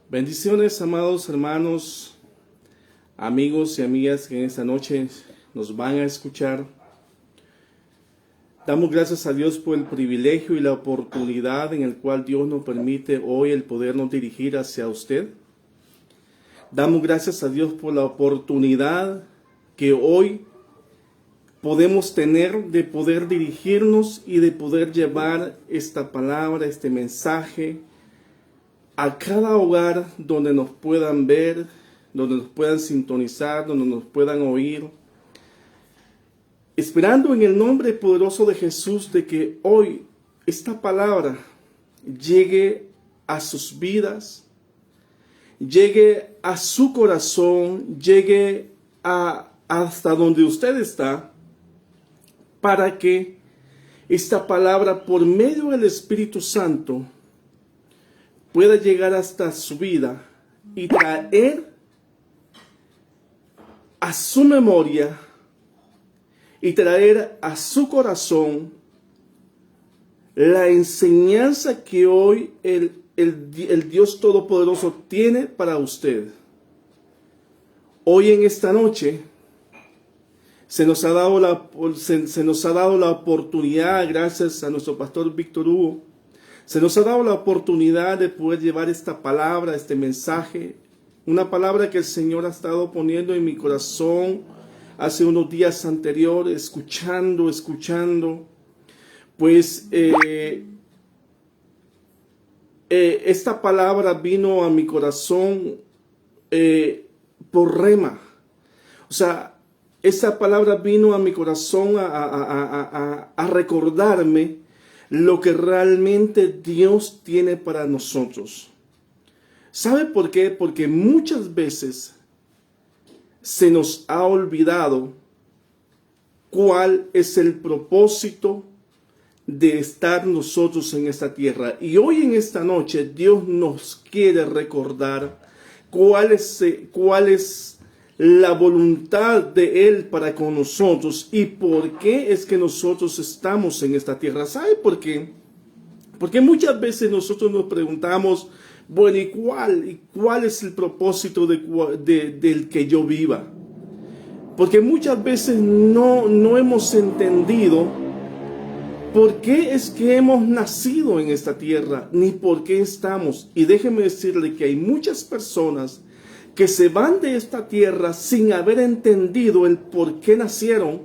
Bendiciones, amados hermanos, amigos y amigas que en esta noche nos van a escuchar. Damos gracias a Dios por el privilegio y la oportunidad en el cual Dios nos permite hoy el podernos dirigir hacia usted. Damos gracias a Dios por la oportunidad que hoy podemos tener de poder dirigirnos y de poder llevar esta palabra, este mensaje, a cada hogar donde nos puedan ver, donde nos puedan sintonizar, donde nos puedan oír. Esperando en el nombre poderoso de Jesús de que hoy esta palabra llegue a sus vidas, llegue a su corazón, llegue hasta donde usted está, para que esta palabra por medio del Espíritu Santo pueda llegar hasta su vida y traer a su memoria y traer a su corazón la enseñanza que hoy el Dios Todopoderoso tiene para usted. Hoy en esta noche se nos ha dado la oportunidad, gracias a nuestro pastor Víctor Hugo, se nos ha dado la oportunidad de poder llevar esta palabra, este mensaje, una palabra que el Señor ha estado poniendo en mi corazón hace unos días anteriores, escuchando. Pues esta palabra vino a mi corazón por rema. O sea, esa palabra vino a mi corazón a recordarme lo que realmente Dios tiene para nosotros. ¿Sabe por qué? Porque muchas veces se nos ha olvidado cuál es el propósito de estar nosotros en esta tierra. Y hoy en esta noche Dios nos quiere recordar cuál es la voluntad de Él para con nosotros y por qué es que nosotros estamos en esta tierra. ¿Sabe por qué? Porque muchas veces nosotros nos preguntamos, bueno, ¿y cuál es el propósito del que yo viva? Porque muchas veces no hemos entendido por qué es que hemos nacido en esta tierra, ni por qué estamos. Y déjeme decirle que hay muchas personas que se van de esta tierra sin haber entendido el por qué nacieron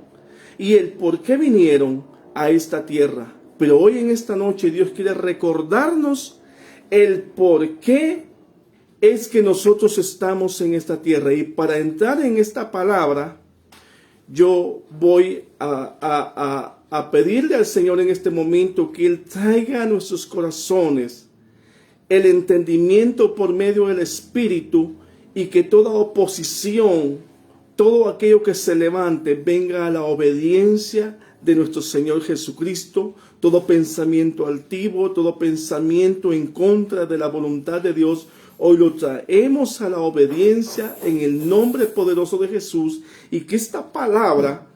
y el por qué vinieron a esta tierra. Pero hoy en esta noche Dios quiere recordarnos el por qué es que nosotros estamos en esta tierra. Y para entrar en esta palabra, yo voy a pedirle al Señor en este momento que Él traiga a nuestros corazones el entendimiento por medio del Espíritu, y que toda oposición, todo aquello que se levante, venga a la obediencia de nuestro Señor Jesucristo. Todo pensamiento altivo, todo pensamiento en contra de la voluntad de Dios, hoy lo traemos a la obediencia en el nombre poderoso de Jesús, y que esta palabra,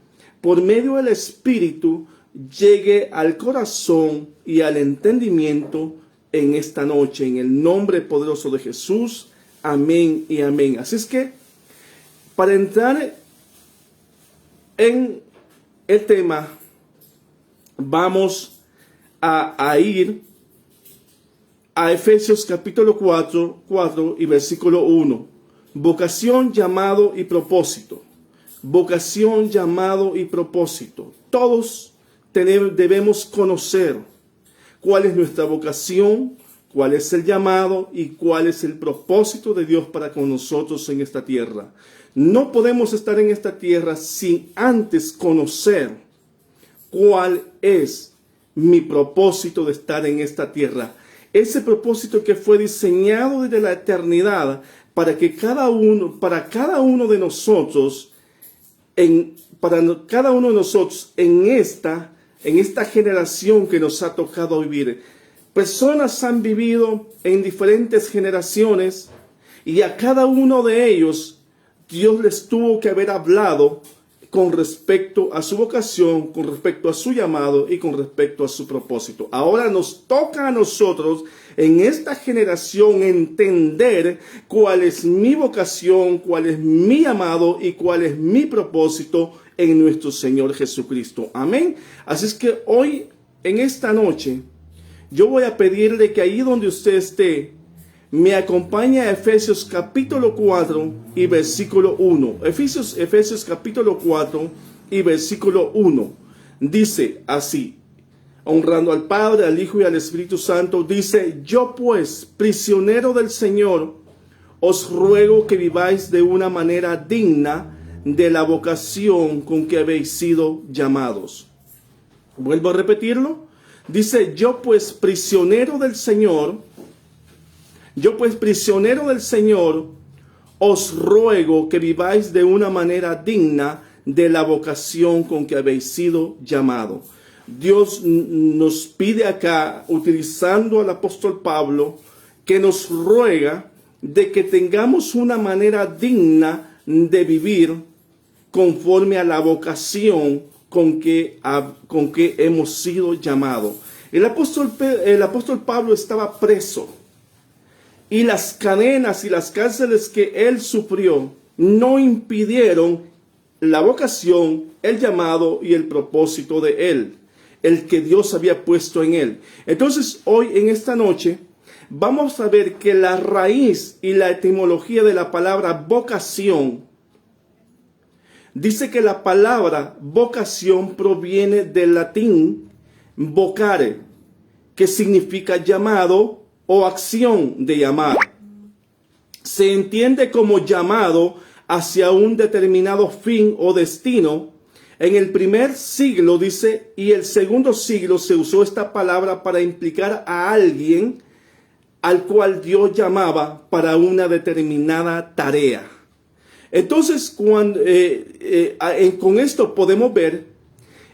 por medio del Espíritu, llegue al corazón y al entendimiento en esta noche, en el nombre poderoso de Jesús. Amén y amén. Así es que, para entrar en el tema, vamos a ir a Efesios capítulo 4 y versículo 1. Vocación, llamado y propósito. Vocación, llamado y propósito. Todos debemos conocer cuál es nuestra vocación, cuál es el llamado y cuál es el propósito de Dios para con nosotros en esta tierra. No podemos estar en esta tierra sin antes conocer cuál es mi propósito de estar en esta tierra. Ese propósito que fue diseñado desde la eternidad para cada uno de nosotros en esta generación que nos ha tocado vivir. Personas han vivido en diferentes generaciones y a cada uno de ellos Dios les tuvo que haber hablado con respecto a su vocación, con respecto a su llamado y con respecto a su propósito. Ahora nos toca a nosotros en esta generación entender cuál es mi vocación, cuál es mi llamado y cuál es mi propósito en nuestro Señor Jesucristo. Amén. Así es que hoy, en esta noche, yo voy a pedirle que ahí donde usted esté, me acompañe a Efesios capítulo 4 y versículo 1. Efesios capítulo 4 y versículo 1. Dice así, honrando al Padre, al Hijo y al Espíritu Santo, dice: yo pues, prisionero del Señor, os ruego que viváis de una manera digna de la vocación con que habéis sido llamados. Vuelvo a repetirlo. Dice: yo pues, prisionero del Señor, os ruego que viváis de una manera digna de la vocación con que habéis sido llamados. Dios nos pide acá, utilizando al apóstol Pablo, que nos ruega de que tengamos una manera digna de vivir conforme a la vocación con que hemos sido llamados. El apóstol Pablo estaba preso y las cadenas y las cárceles que él sufrió no impidieron la vocación, el llamado y el propósito de él, el que Dios había puesto en él. Entonces, hoy en esta noche vamos a ver que la raíz y la etimología de la palabra vocación dice que la palabra vocación proviene del latín vocare, que significa llamado o acción de llamar. Se entiende como llamado hacia un determinado fin o destino. En el primer siglo, dice, y el segundo siglo se usó esta palabra para implicar a alguien al cual Dios llamaba para una determinada tarea. Entonces, con esto podemos ver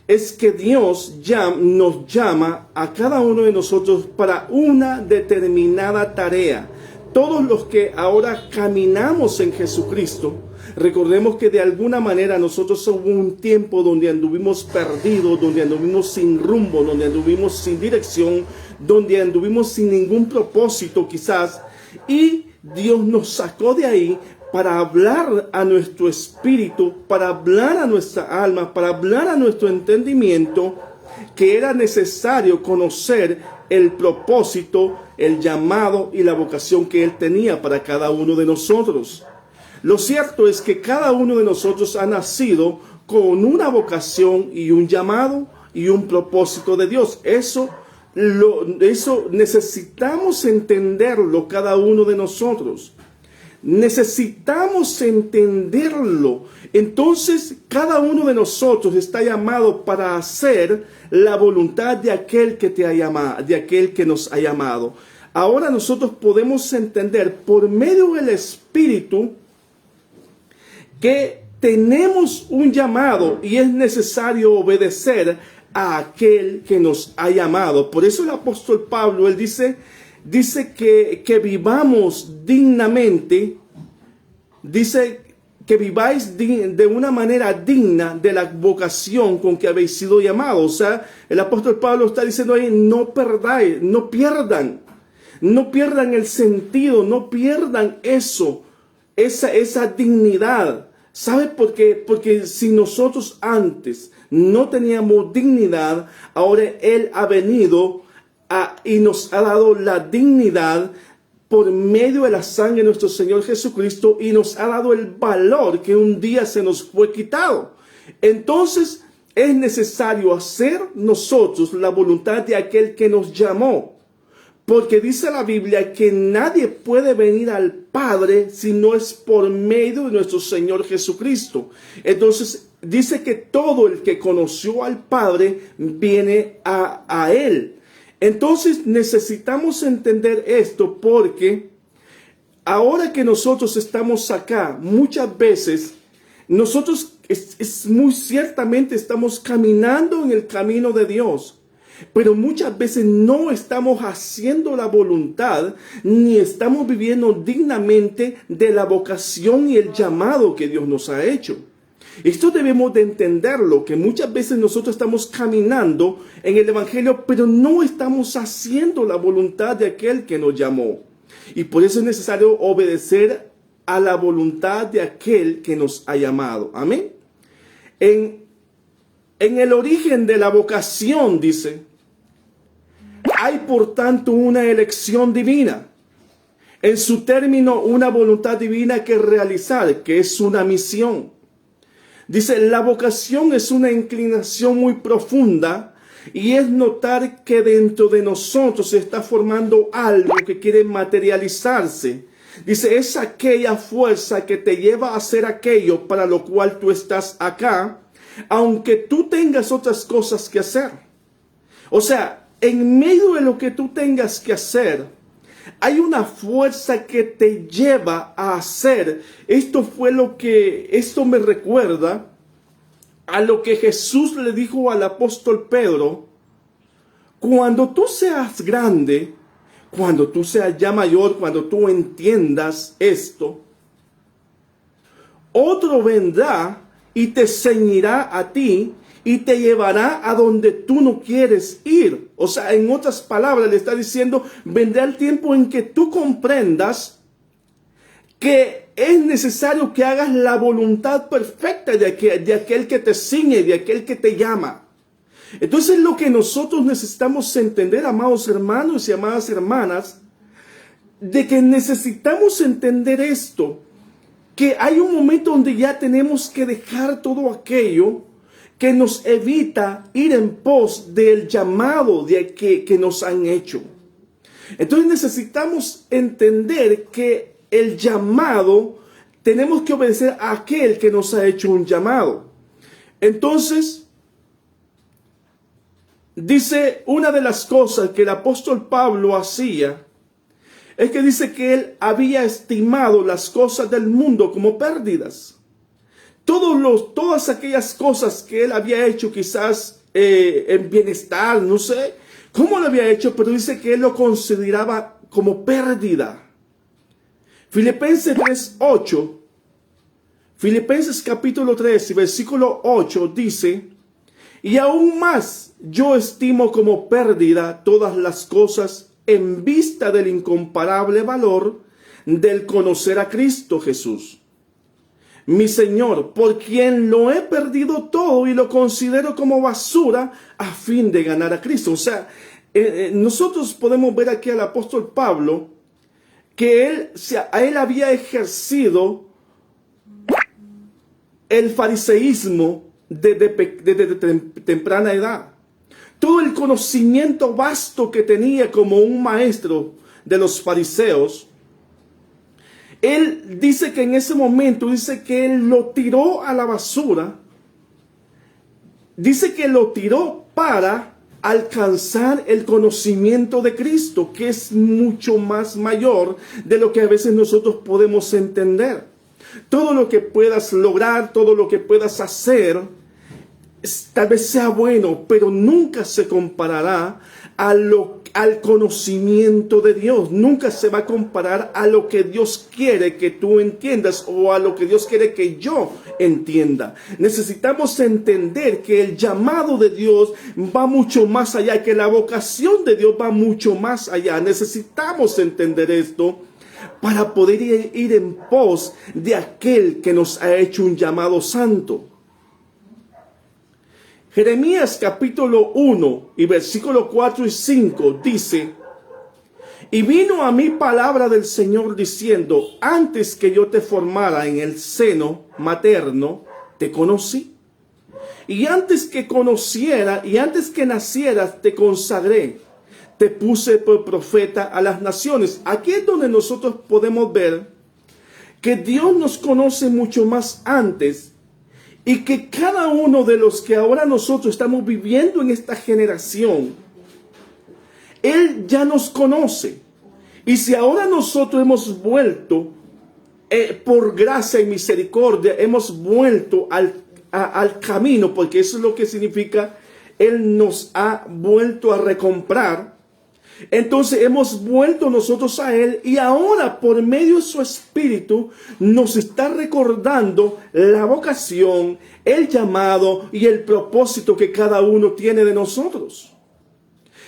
es que Dios nos llama a cada uno de nosotros para una determinada tarea. Todos los que ahora caminamos en Jesucristo, recordemos que de alguna manera nosotros hubo un tiempo donde anduvimos perdidos, donde anduvimos sin rumbo, donde anduvimos sin dirección, donde anduvimos sin ningún propósito quizás, y Dios nos sacó de ahí para hablar a nuestro espíritu, para hablar a nuestra alma, para hablar a nuestro entendimiento, que era necesario conocer el propósito, el llamado y la vocación que Él tenía para cada uno de nosotros. Lo cierto es que cada uno de nosotros ha nacido con una vocación y un llamado y un propósito de Dios. Eso necesitamos entenderlo cada uno de nosotros. Necesitamos entenderlo. Entonces, cada uno de nosotros está llamado para hacer la voluntad de aquel que te ha llamado, de aquel que nos ha llamado. Ahora nosotros podemos entender por medio del Espíritu que tenemos un llamado y es necesario obedecer a aquel que nos ha llamado. Por eso el apóstol Pablo, él dice que vivamos dignamente, dice que viváis de una manera digna de la vocación con que habéis sido llamados. O sea, el apóstol Pablo está diciendo ahí: no perdáis, no pierdan el sentido, no pierdan esa dignidad. ¿Sabe por qué? Porque si nosotros antes no teníamos dignidad, ahora Él ha venido y nos ha dado la dignidad por medio de la sangre de nuestro Señor Jesucristo, y nos ha dado el valor que un día se nos fue quitado. Entonces es necesario hacer nosotros la voluntad de aquel que nos llamó, porque dice la Biblia que nadie puede venir al Padre si no es por medio de nuestro Señor Jesucristo. Entonces dice que todo el que conoció al Padre viene a Él. Entonces necesitamos entender esto, porque ahora que nosotros estamos acá, muchas veces nosotros muy ciertamente estamos caminando en el camino de Dios, pero muchas veces no estamos haciendo la voluntad ni estamos viviendo dignamente de la vocación y el llamado que Dios nos ha hecho. Esto debemos de entenderlo, que muchas veces nosotros estamos caminando en el Evangelio, pero no estamos haciendo la voluntad de aquel que nos llamó. Y por eso es necesario obedecer a la voluntad de aquel que nos ha llamado. Amén. En el origen de la vocación, dice, hay por tanto una elección divina. En su término, una voluntad divina que realizar, que es una misión. Dice, la vocación es una inclinación muy profunda y es notar que dentro de nosotros se está formando algo que quiere materializarse. Dice, es aquella fuerza que te lleva a hacer aquello para lo cual tú estás acá, aunque tú tengas otras cosas que hacer. O sea, en medio de lo que tú tengas que hacer, hay una fuerza que te lleva a hacer. Esto me recuerda a lo que Jesús le dijo al apóstol Pedro: cuando tú seas grande, cuando tú seas ya mayor, cuando tú entiendas esto, otro vendrá y te ceñirá a ti y te llevará a donde tú no quieres ir. O sea, en otras palabras, le está diciendo, vendrá el tiempo en que tú comprendas que es necesario que hagas la voluntad perfecta de aquel que te ciñe, de aquel que te llama. Entonces, lo que nosotros necesitamos entender, amados hermanos y amadas hermanas, de que necesitamos entender esto, que hay un momento donde ya tenemos que dejar todo aquello que nos evita ir en pos del llamado que nos han hecho. Entonces necesitamos entender que el llamado, tenemos que obedecer a aquel que nos ha hecho un llamado. Entonces, dice, una de las cosas que el apóstol Pablo hacía, es que dice que él había estimado las cosas del mundo como pérdidas. Todas aquellas cosas que él había hecho, quizás en bienestar, no sé cómo lo había hecho, pero dice que él lo consideraba como pérdida. Filipenses 3:8, Filipenses capítulo 3 y versículo 8 dice, y aún más yo estimo como pérdida todas las cosas en vista del incomparable valor del conocer a Cristo Jesús, mi Señor, por quien lo he perdido todo y lo considero como basura a fin de ganar a Cristo. O sea, nosotros podemos ver aquí al apóstol Pablo que él había ejercido el fariseísmo desde temprana edad. Todo el conocimiento vasto que tenía como un maestro de los fariseos, él dice que en ese momento, dice que él lo tiró a la basura. Dice que lo tiró para alcanzar el conocimiento de Cristo, que es mucho más mayor de lo que a veces nosotros podemos entender. Todo lo que puedas lograr, todo lo que puedas hacer, tal vez sea bueno, pero nunca se comparará al conocimiento de Dios. Nunca se va a comparar a lo que Dios quiere que tú entiendas o a lo que Dios quiere que yo entienda. Necesitamos entender que el llamado de Dios va mucho más allá, que la vocación de Dios va mucho más allá. Necesitamos entender esto para poder ir en pos de aquel que nos ha hecho un llamado santo. Jeremías capítulo 1 y versículo 4 y 5 dice, y vino a mí palabra del Señor diciendo, antes que yo te formara en el seno materno, te conocí. Y antes que conociera y antes que nacieras, te consagré. Te puse por profeta a las naciones. Aquí es donde nosotros podemos ver que Dios nos conoce mucho más antes. Y que cada uno de los que ahora nosotros estamos viviendo en esta generación, Él ya nos conoce. Y si ahora nosotros hemos vuelto, por gracia y misericordia, hemos vuelto al camino, porque eso es lo que significa, Él nos ha vuelto a recomprar. Entonces hemos vuelto nosotros a Él y ahora por medio de su Espíritu nos está recordando la vocación, el llamado y el propósito que cada uno tiene de nosotros.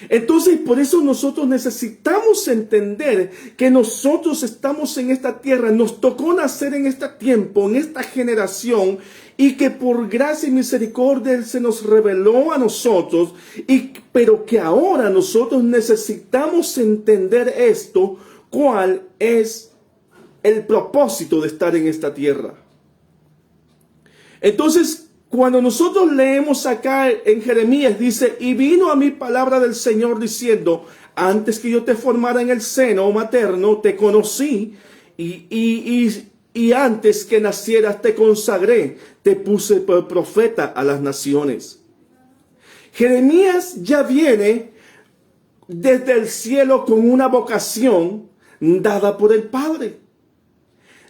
Entonces, por eso nosotros necesitamos entender que nosotros estamos en esta tierra, nos tocó nacer en este tiempo, en esta generación, y que por gracia y misericordia Él se nos reveló a nosotros, pero que ahora nosotros necesitamos entender esto, cuál es el propósito de estar en esta tierra. Entonces, cuando nosotros leemos acá en Jeremías, dice, y vino a mí palabra del Señor diciendo, antes que yo te formara en el seno materno, te conocí, y antes que nacieras te consagré, te puse por profeta a las naciones. Jeremías ya viene desde el cielo con una vocación dada por el Padre.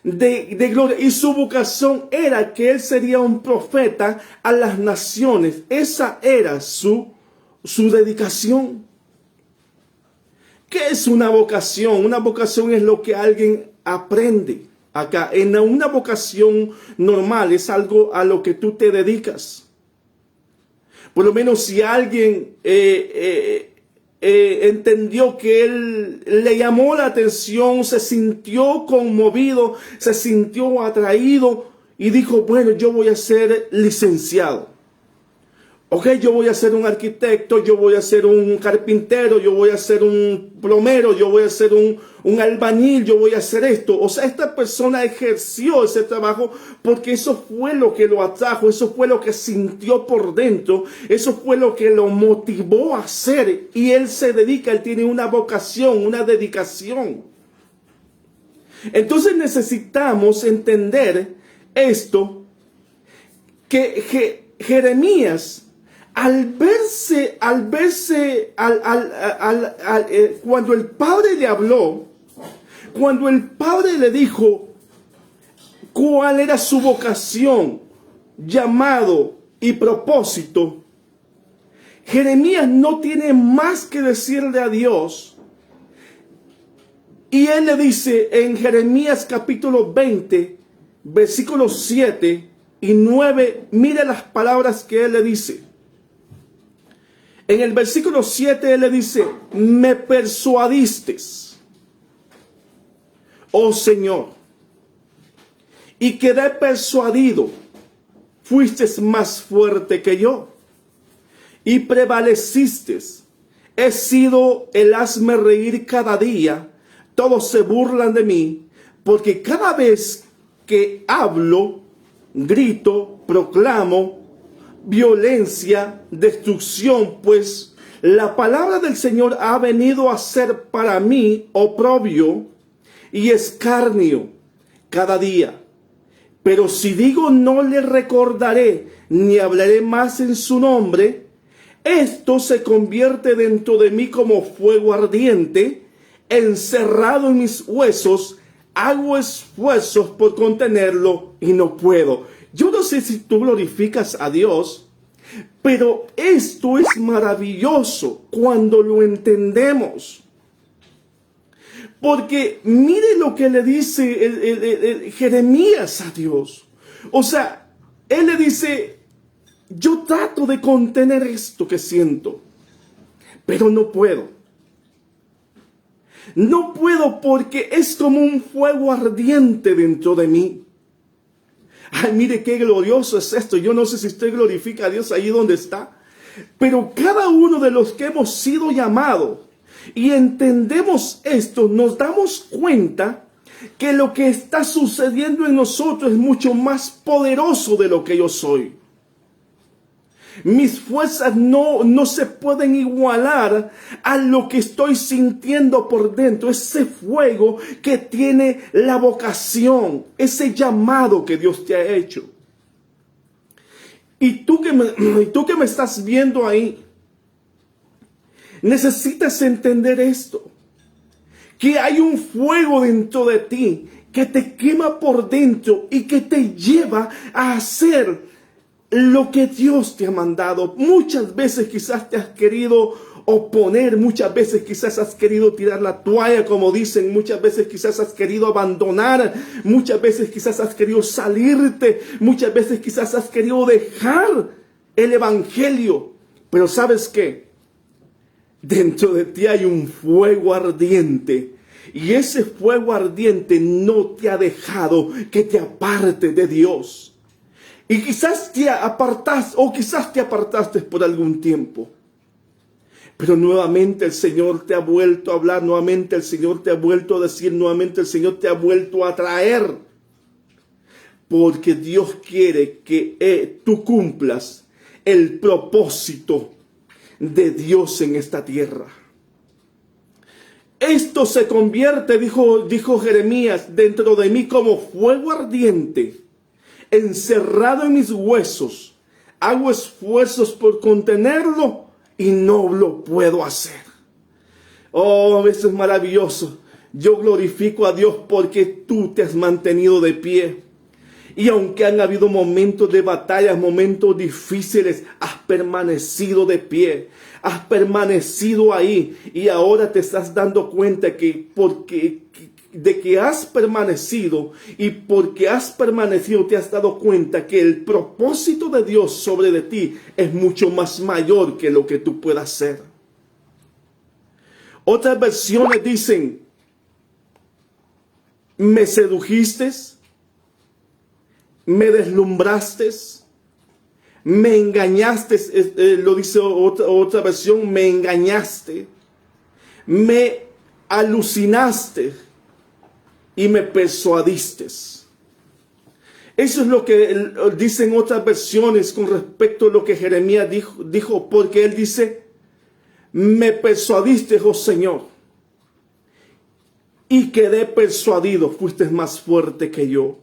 De gloria, y su vocación era que él sería un profeta a las naciones. Esa era su dedicación. ¿Qué es una vocación? Una vocación es lo que alguien aprende. Acá, en una vocación normal es algo a lo que tú te dedicas. Por lo menos si alguien entendió que él le llamó la atención, se sintió conmovido, se sintió atraído y dijo, bueno, yo voy a ser licenciado. Ok, yo voy a ser un arquitecto, yo voy a ser un carpintero, yo voy a ser un plomero, yo voy a ser un albañil, yo voy a hacer esto. O sea, esta persona ejerció ese trabajo porque eso fue lo que lo atrajo, eso fue lo que sintió por dentro, eso fue lo que lo motivó a hacer. Y él se dedica, él tiene una vocación, una dedicación. Entonces necesitamos entender esto, que Jeremías, cuando el Padre le habló, cuando el Padre le dijo cuál era su vocación, llamado y propósito, Jeremías no tiene más que decirle a Dios. Y él le dice en Jeremías capítulo 20, versículos 7 y 9, mire las palabras que él le dice. En el versículo 7 él le dice, me persuadiste, oh Señor, y quedé persuadido, fuiste más fuerte que yo, y prevaleciste, he sido el hazme reír cada día, todos se burlan de mí, porque cada vez que hablo, grito, proclamo, violencia, destrucción, pues la palabra del Señor ha venido a ser para mí oprobio y escarnio cada día. Pero si digo no le recordaré ni hablaré más en su nombre, esto se convierte dentro de mí como fuego ardiente, encerrado en mis huesos, hago esfuerzos por contenerlo y no puedo. Yo no sé si tú glorificas a Dios, pero esto es maravilloso cuando lo entendemos. Porque mire lo que le dice Jeremías a Dios. O sea, él le dice, yo trato de contener esto que siento, pero no puedo. No puedo porque es como un fuego ardiente dentro de mí. Ay, mire qué glorioso es esto. Yo no sé si usted glorifica a Dios ahí donde está. Pero cada uno de los que hemos sido llamados y entendemos esto, nos damos cuenta que lo que está sucediendo en nosotros es mucho más poderoso de lo que yo soy. Mis fuerzas no se pueden igualar a lo que estoy sintiendo por dentro. Ese fuego que tiene la vocación, ese llamado que Dios te ha hecho. Y tú que me estás viendo ahí, necesitas entender esto. Que hay un fuego dentro de ti que te quema por dentro y que te lleva a hacer lo que Dios te ha mandado. Muchas veces quizás te has querido oponer, muchas veces quizás has querido tirar la toalla, como dicen, muchas veces quizás has querido abandonar, muchas veces quizás has querido salirte, muchas veces quizás has querido dejar el evangelio. Pero ¿sabes qué? Dentro de ti hay un fuego ardiente. Y ese fuego ardiente no te ha dejado que te aparte de Dios. Y quizás te apartaste, o quizás te apartaste por algún tiempo. Pero nuevamente el Señor te ha vuelto a hablar, nuevamente el Señor te ha vuelto a decir, nuevamente el Señor te ha vuelto a traer. Porque Dios quiere que tú cumplas el propósito de Dios en esta tierra. Esto se convierte, dijo Jeremías, dentro de mí como fuego ardiente, encerrado en mis huesos. Hago esfuerzos por contenerlo y no lo puedo hacer. Oh, eso es maravilloso. Yo glorifico a Dios porque tú te has mantenido de pie. Y aunque han habido momentos de batallas, momentos difíciles, has permanecido de pie. Has permanecido ahí. Y ahora te estás dando cuenta de que has permanecido. Y porque has permanecido te has dado cuenta que el propósito de Dios sobre de ti es mucho más mayor que lo que tú puedas hacer. Otras versiones dicen, me sedujiste, me deslumbraste, me engañaste, lo dice otra versión, me engañaste, me alucinaste y me persuadiste. Eso es lo que dicen otras versiones con respecto a lo que Jeremías dijo, porque él dice, me persuadiste, oh Señor, y quedé persuadido, fuiste más fuerte que yo.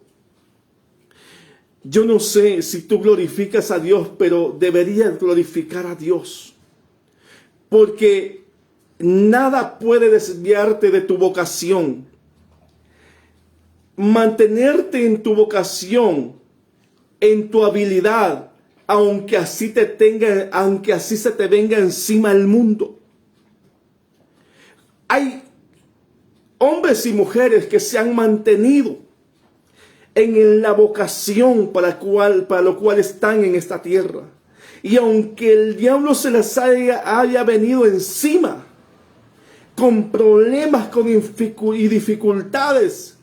Yo no sé si tú glorificas a Dios, pero deberías glorificar a Dios. Porque nada puede desviarte de tu vocación. Mantenerte en tu vocación, en tu habilidad, aunque así se te venga encima el mundo. Hay hombres y mujeres que se han mantenido en la vocación para lo cual están en esta tierra. Y aunque el diablo se les haya venido encima, con problemas y dificultades,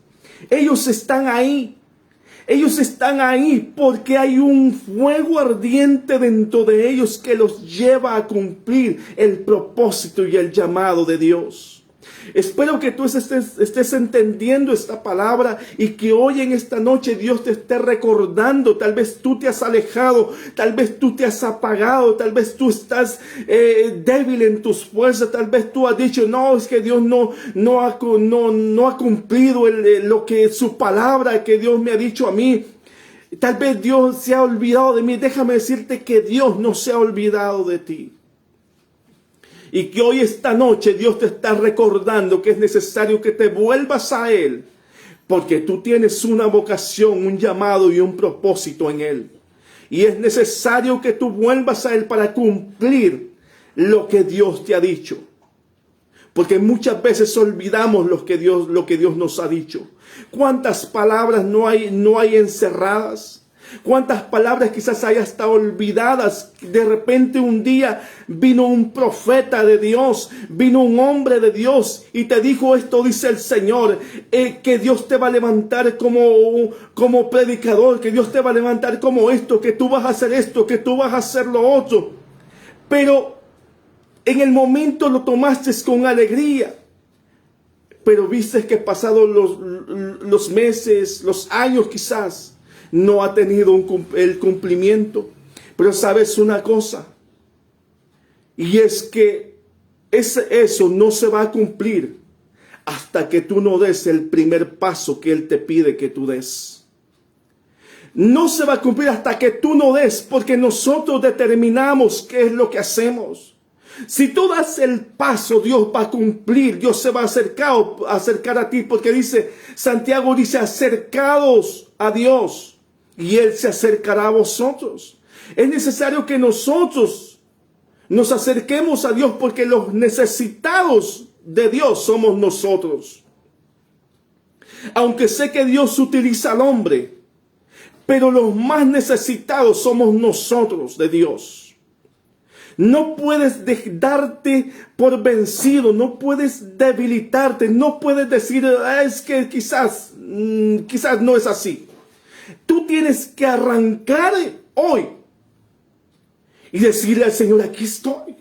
ellos están ahí. Ellos están ahí porque hay un fuego ardiente dentro de ellos que los lleva a cumplir el propósito y el llamado de Dios. Espero que tú estés entendiendo esta palabra y que hoy en esta noche Dios te esté recordando. Tal vez tú te has alejado, tal vez tú te has apagado, tal vez tú estás débil en tus fuerzas, tal vez tú has dicho, no, es que Dios no ha cumplido lo que su palabra que Dios me ha dicho a mí. Tal vez Dios se ha olvidado de mí. Déjame decirte que Dios no se ha olvidado de ti. Y que hoy esta noche Dios te está recordando que es necesario que te vuelvas a Él. Porque tú tienes una vocación, un llamado y un propósito en Él. Y es necesario que tú vuelvas a Él para cumplir lo que Dios te ha dicho. Porque muchas veces olvidamos lo que Dios nos ha dicho. ¿Cuántas palabras no hay encerradas? ¿Cuántas palabras quizás hay hasta olvidadas? De repente un día vino un profeta de Dios, vino un hombre de Dios y te dijo esto, dice el Señor, que Dios te va a levantar como predicador, que Dios te va a levantar como esto, que tú vas a hacer esto, que tú vas a hacer lo otro. Pero en el momento lo tomaste con alegría. Pero viste que pasados los meses, los años quizás, no ha tenido el cumplimiento. Pero sabes una cosa, y es que eso no se va a cumplir hasta que tú no des el primer paso que Él te pide que tú des. No se va a cumplir hasta que tú no des, porque nosotros determinamos qué es lo que hacemos. Si tú das el paso, Dios va a cumplir, Dios se va a acercar a ti, porque Santiago dice, acercados a Dios y Él se acercará a vosotros. Es necesario que nosotros nos acerquemos a Dios, porque los necesitados de Dios somos nosotros. Aunque sé que Dios utiliza al hombre, pero los más necesitados somos nosotros de Dios. No puedes darte por vencido, no puedes debilitarte, no puedes decir, es que quizás no es así. Tú tienes que arrancar hoy y decirle al Señor, aquí estoy.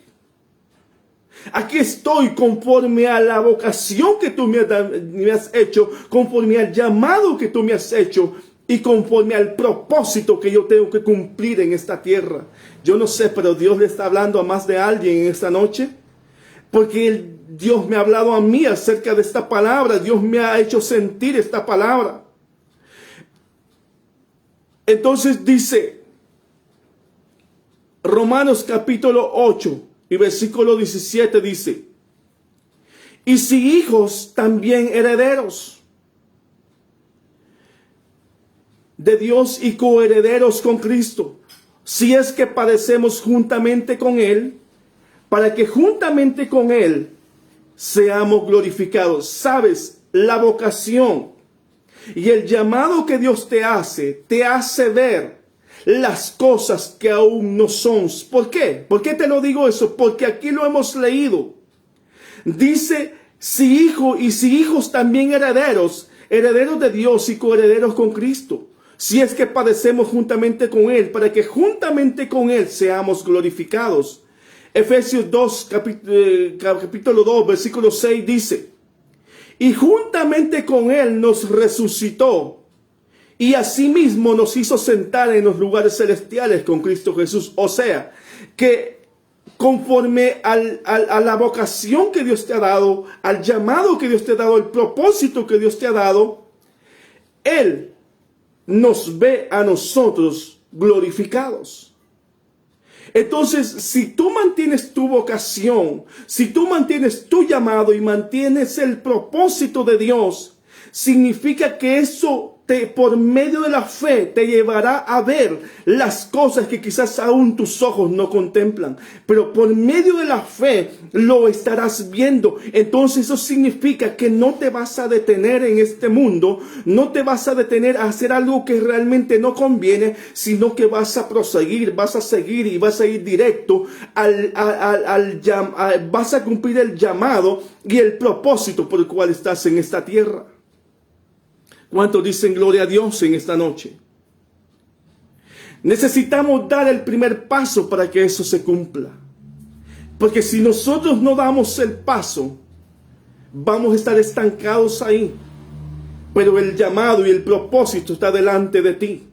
Aquí estoy conforme a la vocación que tú me has hecho, conforme al llamado que tú me has hecho y conforme al propósito que yo tengo que cumplir en esta tierra. Yo no sé, pero Dios le está hablando a más de alguien en esta noche, porque Dios me ha hablado a mí acerca de esta palabra. Dios me ha hecho sentir esta palabra. Entonces dice Romanos capítulo 8 y versículo 17 dice, y si hijos, también herederos de Dios y coherederos con Cristo, si es que padecemos juntamente con Él, para que juntamente con Él seamos glorificados. Sabes, la vocación y el llamado que Dios te hace ver las cosas que aún no son. ¿Por qué? ¿Por qué te lo digo eso? Porque aquí lo hemos leído. Dice, si hijos también herederos de Dios y coherederos con Cristo, si es que padecemos juntamente con Él, para que juntamente con Él seamos glorificados. Efesios 2, capítulo 2, versículo 6 dice, y juntamente con Él nos resucitó, y asimismo nos hizo sentar en los lugares celestiales con Cristo Jesús. O sea, que conforme a la vocación que Dios te ha dado, al llamado que Dios te ha dado, el propósito que Dios te ha dado, Él nos ve a nosotros glorificados. Entonces, si tú mantienes tu vocación, si tú mantienes tu llamado y mantienes el propósito de Dios, significa que eso por medio de la fe te llevará a ver las cosas que quizás aún tus ojos no contemplan, pero por medio de la fe lo estarás viendo. Entonces eso significa que no te vas a detener en este mundo, no te vas a detener a hacer algo que realmente no conviene, sino que vas a proseguir, vas a seguir y vas a ir directo vas a cumplir el llamado y el propósito por el cual estás en esta tierra. ¿Cuántos dicen gloria a Dios en esta noche? Necesitamos dar el primer paso para que eso se cumpla. Porque si nosotros no damos el paso, vamos a estar estancados ahí. Pero el llamado y el propósito está delante de ti.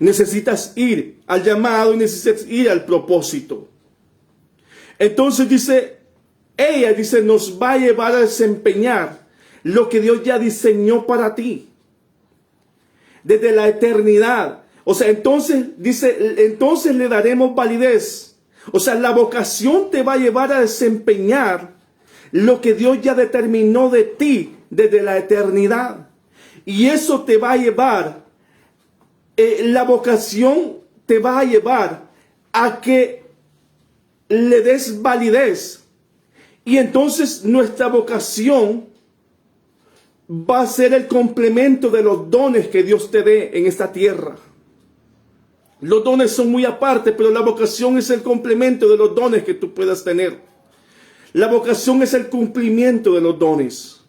Necesitas ir al llamado y necesitas ir al propósito. Entonces ella dice, nos va a llevar a desempeñar lo que Dios ya diseñó para ti. Desde la eternidad. O sea, entonces le daremos validez. O sea, la vocación te va a llevar a desempeñar lo que Dios ya determinó de ti desde la eternidad. Y eso te va a llevar, la vocación te va a llevar a que le des validez. Y entonces nuestra vocación va a ser el complemento de los dones que Dios te dé en esta tierra. Los dones son muy aparte, pero la vocación es el complemento de los dones que tú puedas tener. La vocación es el cumplimiento de los dones.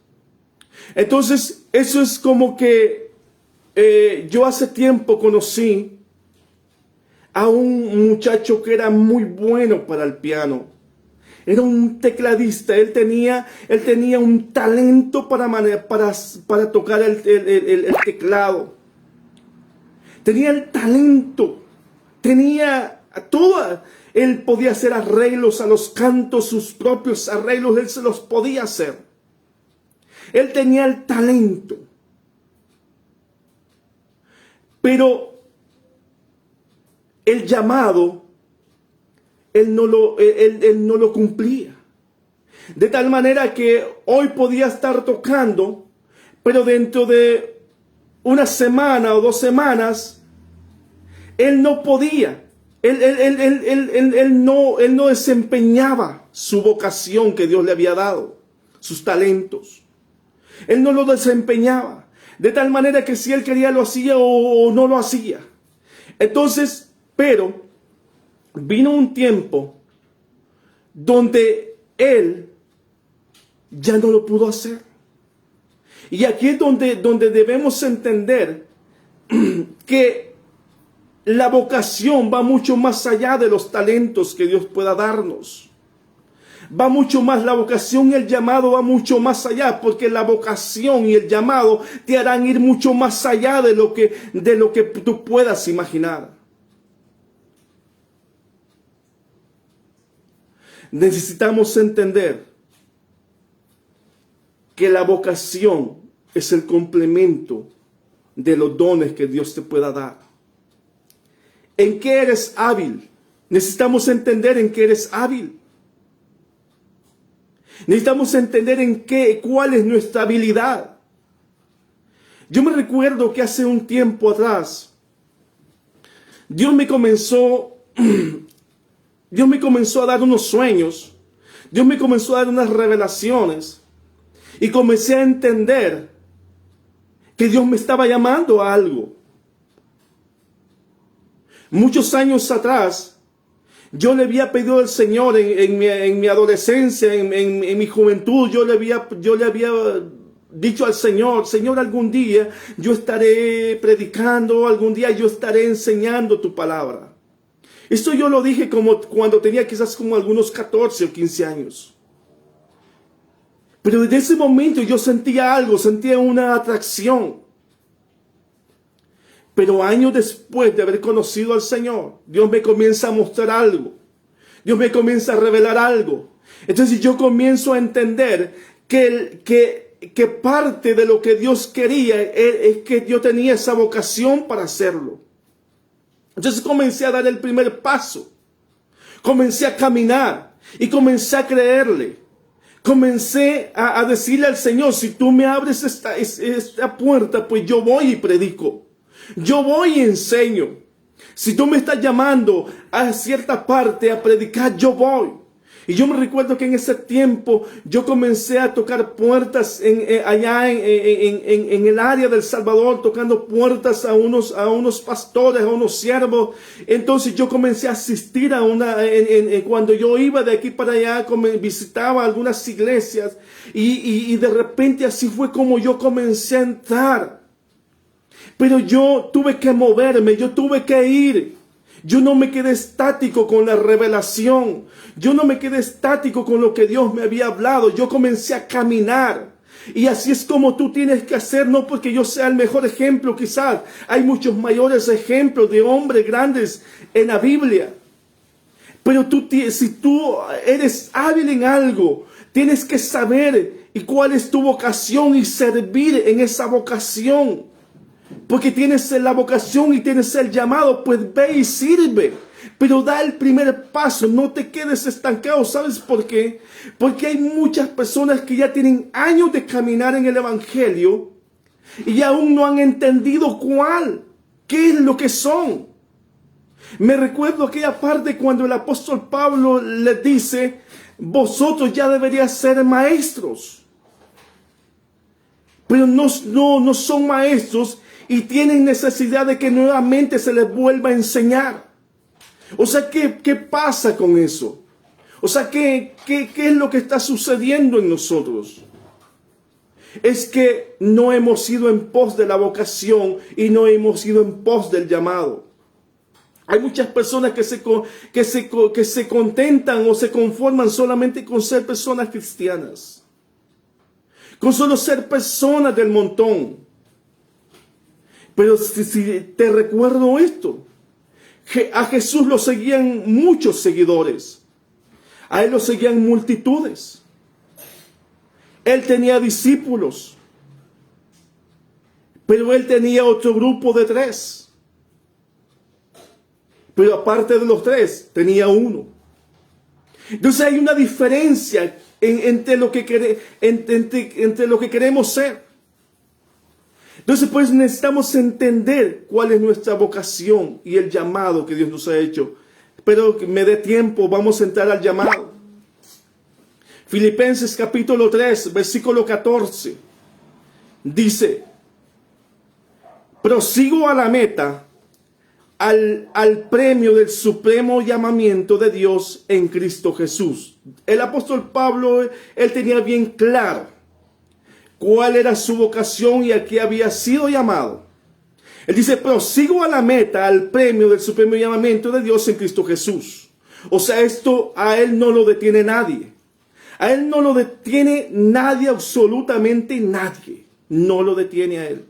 Entonces, eso es como que yo hace tiempo conocí a un muchacho que era muy bueno para el piano. Era un tecladista. Él tenía un talento para tocar el teclado. Tenía el talento. Tenía todo. Él podía hacer arreglos a los cantos, sus propios arreglos. Él se los podía hacer. Él tenía el talento. Pero el llamado, él no lo cumplía. De tal manera que hoy podía estar tocando, pero dentro de una semana o 2 semanas, él no podía Él no desempeñaba su vocación que Dios le había dado, sus talentos. Él no lo desempeñaba. De tal manera que si él quería lo hacía o no lo hacía. Entonces, pero vino un tiempo donde él ya no lo pudo hacer. Y aquí es donde debemos entender que la vocación va mucho más allá de los talentos que Dios pueda darnos. Va mucho más, la vocación y el llamado va mucho más allá, porque la vocación y el llamado te harán ir mucho más allá de lo que tú puedas imaginar. Necesitamos entender que la vocación es el complemento de los dones que Dios te pueda dar. ¿En qué eres hábil? Necesitamos entender en qué eres hábil. Necesitamos entender cuál es nuestra habilidad. Yo me recuerdo que hace un tiempo atrás, Dios me comenzó a dar unos sueños. Dios me comenzó a dar unas revelaciones. Y comencé a entender que Dios me estaba llamando a algo. Muchos años atrás, yo le había pedido al Señor en mi adolescencia, en mi juventud, yo le había dicho al Señor, Señor, algún día yo estaré predicando, algún día yo estaré enseñando tu palabra. Esto yo lo dije como cuando tenía quizás como algunos 14 o 15 años. Pero desde ese momento yo sentía algo, sentía una atracción. Pero años después de haber conocido al Señor, Dios me comienza a mostrar algo. Dios me comienza a revelar algo. Entonces yo comienzo a entender que parte de lo que Dios quería es que yo tenía esa vocación para hacerlo. Entonces comencé a dar el primer paso. Comencé a caminar y comencé a creerle. Comencé a decirle al Señor, si tú me abres esta puerta, pues yo voy y predico. Yo voy y enseño. Si tú me estás llamando a cierta parte a predicar, yo voy. Y yo me recuerdo que en ese tiempo yo comencé a tocar puertas allá en el área del Salvador, tocando puertas a unos pastores, a unos siervos. Entonces yo comencé a asistir a cuando yo iba de aquí para allá, visitaba algunas iglesias y de repente así fue como yo comencé a entrar. Pero yo tuve que moverme, yo tuve que ir. Yo no me quedé estático con la revelación. Yo no me quedé estático con lo que Dios me había hablado. Yo comencé a caminar. Y así es como tú tienes que hacer, no porque yo sea el mejor ejemplo quizás. Hay muchos mayores ejemplos de hombres grandes en la Biblia. Pero si tú eres hábil en algo, tienes que saber cuál es tu vocación y servir en esa vocación. Porque tienes la vocación y tienes el llamado, pues ve y sirve. Pero da el primer paso, no te quedes estancado. ¿Sabes por qué? Porque hay muchas personas que ya tienen años de caminar en el Evangelio y aún no han entendido qué es lo que son. Me recuerdo aquella parte cuando el apóstol Pablo les dice, vosotros ya deberíais ser maestros. Pero no son maestros y tienen necesidad de que nuevamente se les vuelva a enseñar. O sea, ¿qué pasa con eso? O sea, ¿qué es lo que está sucediendo en nosotros? Es que no hemos ido en pos de la vocación y no hemos ido en pos del llamado. Hay muchas personas que se contentan o se conforman solamente con ser personas cristianas. Con solo ser personas del montón. Pero si te recuerdo esto, a Jesús lo seguían muchos seguidores. A él lo seguían multitudes. Él tenía discípulos. Pero él tenía otro grupo de 3. Pero aparte de los 3, tenía uno. Entonces hay una diferencia entre lo que queremos ser. Entonces pues necesitamos entender cuál es nuestra vocación y el llamado que Dios nos ha hecho pero que me dé tiempo, vamos a entrar al llamado. Filipenses capítulo 3, versículo 14. Dice, prosigo a la meta, al premio del supremo llamamiento de Dios en Cristo Jesús. El apóstol Pablo, él tenía bien claro cuál era su vocación y a qué había sido llamado. Él dice, prosigo a la meta, al premio del supremo llamamiento de Dios en Cristo Jesús. O sea, esto a él no lo detiene nadie. A él no lo detiene nadie, absolutamente nadie. No lo detiene a él.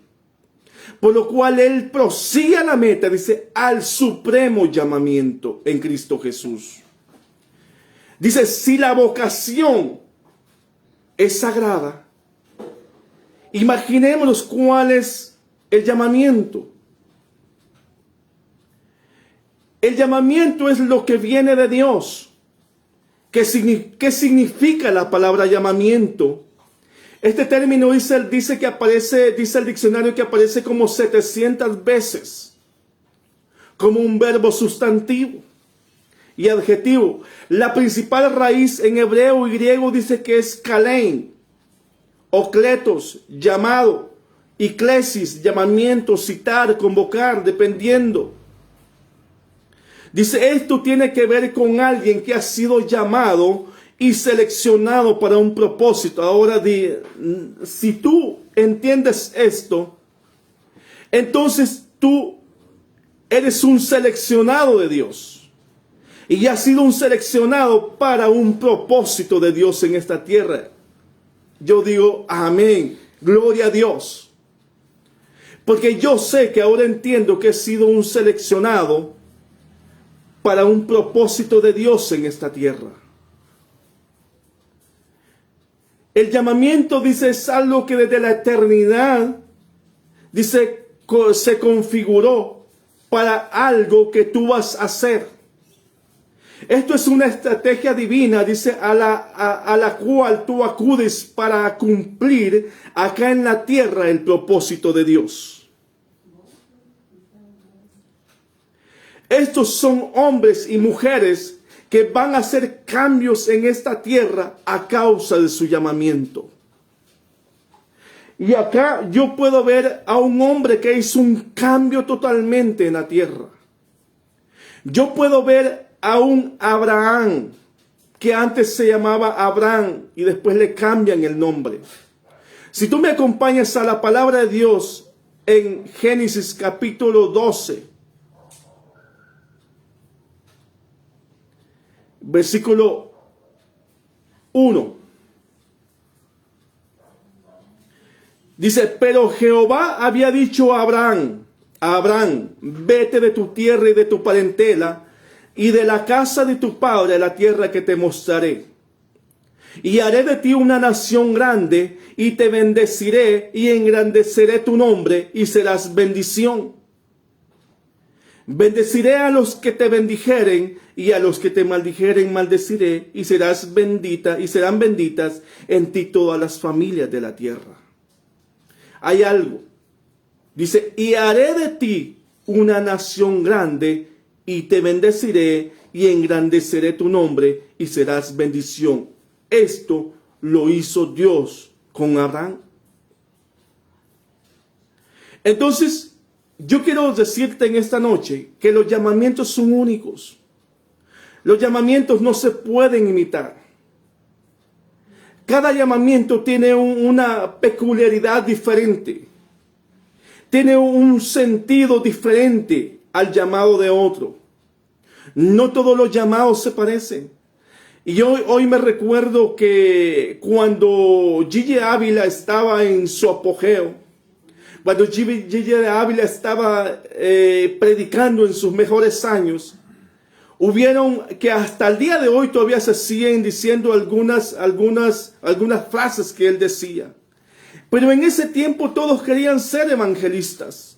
Por lo cual él prosigue a la meta, dice, al supremo llamamiento en Cristo Jesús. Dice, si la vocación es sagrada, imaginémonos cuál es el llamamiento. El llamamiento es lo que viene de Dios. ¿Qué significa la palabra llamamiento? Este término dice que aparece, dice el diccionario que aparece como 700 veces, como un verbo sustantivo y adjetivo. La principal raíz en hebreo y griego dice que es kalein, o kletos, llamado, y klesis, llamamiento, citar, convocar, dependiendo. Dice, esto tiene que ver con alguien que ha sido llamado y seleccionado para un propósito. Ahora, si tú entiendes esto, entonces tú eres un seleccionado de Dios. Y has sido un seleccionado para un propósito de Dios en esta tierra. Yo digo, amén, gloria a Dios. Porque yo sé que ahora entiendo que he sido un seleccionado para un propósito de Dios en esta tierra. El llamamiento, dice, es algo que desde la eternidad, dice, se configuró para algo que tú vas a hacer. Esto es una estrategia divina, dice, a la cual tú acudes para cumplir acá en la tierra el propósito de Dios. Estos son hombres y mujeres que van a hacer cambios en esta tierra a causa de su llamamiento. Y acá yo puedo ver a un hombre que hizo un cambio totalmente en la tierra. Yo puedo ver a un Abraham, que antes se llamaba Abraham y después le cambian el nombre. Si tú me acompañas a la palabra de Dios en Génesis capítulo 12, versículo 1. Dice, pero Jehová había dicho a Abraham, vete de tu tierra y de tu parentela y de la casa de tu padre a la tierra que te mostraré. Y haré de ti una nación grande y te bendeciré y engrandeceré tu nombre y serás bendición. Bendeciré a los que te bendijeren y a los que te maldijeren maldeciré y serás bendita y serán benditas en ti todas las familias de la tierra. Hay algo. Dice, y haré de ti una nación grande y te bendeciré y engrandeceré tu nombre y serás bendición. Esto lo hizo Dios con Abraham. Entonces, yo quiero decirte en esta noche que los llamamientos son únicos. Los llamamientos no se pueden imitar. Cada llamamiento tiene una peculiaridad diferente. Tiene un sentido diferente al llamado de otro. No todos los llamados se parecen. Y hoy me recuerdo que cuando Gigi Ávila estaba en su apogeo, cuando Gigi Ávila estaba predicando en sus mejores años, hubieron que hasta el día de hoy todavía se siguen diciendo algunas frases que él decía. Pero en ese tiempo todos querían ser evangelistas.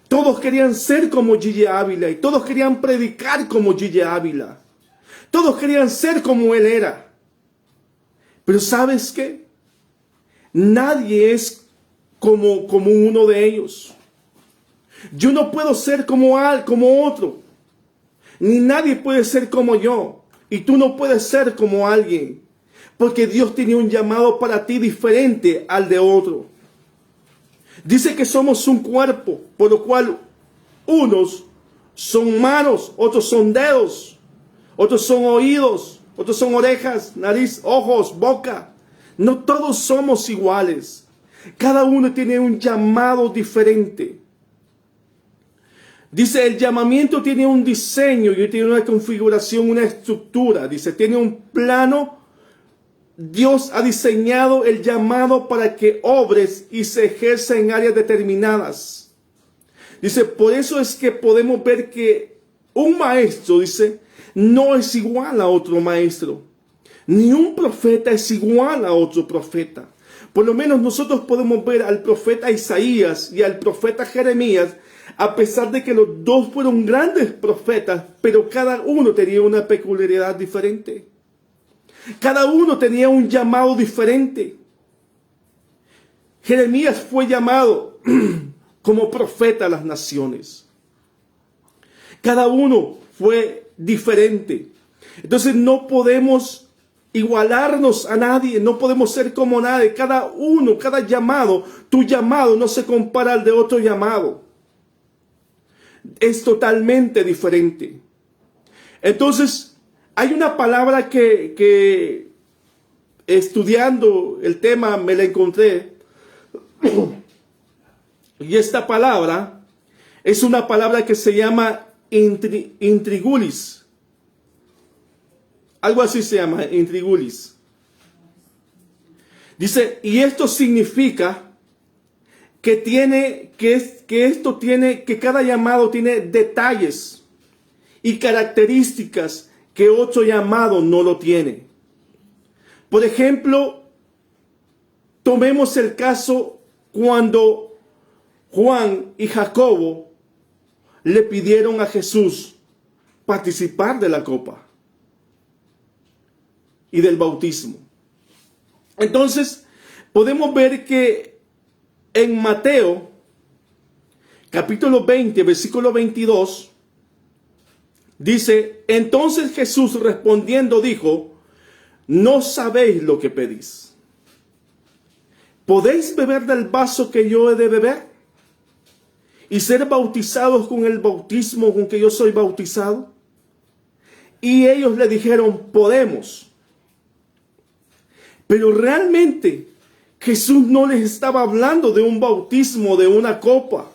Todos querían ser como Gigi Ávila y todos querían predicar como Gigi Ávila. Todos querían ser como él era. Pero ¿sabes qué? Nadie es como uno de ellos. Yo no puedo ser como otro. ni nadie puede ser como yo. Y tú no puedes ser como alguien. Porque Dios tiene un llamado para ti diferente al de otro. Dice que somos un cuerpo, por lo cual unos son manos, otros son dedos, otros son oídos, otros son orejas, nariz, ojos, boca. No todos somos iguales. Cada uno tiene un llamado diferente. Dice, el llamamiento tiene un diseño y tiene una configuración, una estructura. Dice, tiene un plano. Dios ha diseñado el llamado para que obres y se ejerza en áreas determinadas. Dice, por eso es que podemos ver que un maestro, dice, no es igual a otro maestro. Ni un profeta es igual a otro profeta. Por lo menos nosotros podemos ver al profeta Isaías y al profeta Jeremías, a pesar de que los dos fueron grandes profetas, pero cada uno tenía una peculiaridad diferente. Cada uno tenía un llamado diferente. Jeremías fue llamado como profeta a las naciones. Cada uno fue diferente. Entonces no podemos igualarnos a nadie, no podemos ser como nadie. Cada uno, cada llamado, tu llamado no se compara al de otro llamado. Es totalmente diferente. Entonces, hay una palabra que estudiando el tema me la encontré. Y esta palabra es una palabra que se llama intrigulis. Algo así se llama, intrigulis. Dice, y esto significa que cada llamado tiene detalles y características que otro llamado no lo tiene. Por ejemplo, tomemos el caso cuando Juan y Jacobo le pidieron a Jesús participar de la copa y del bautismo. Entonces, podemos ver que en Mateo, capítulo 20, versículo 22, dice, entonces Jesús respondiendo dijo, no sabéis lo que pedís. ¿Podéis beber del vaso que yo he de beber? ¿Y ser bautizados con el bautismo con que yo soy bautizado? Y ellos le dijeron, podemos. Pero realmente Jesús no les estaba hablando de un bautismo, de una copa,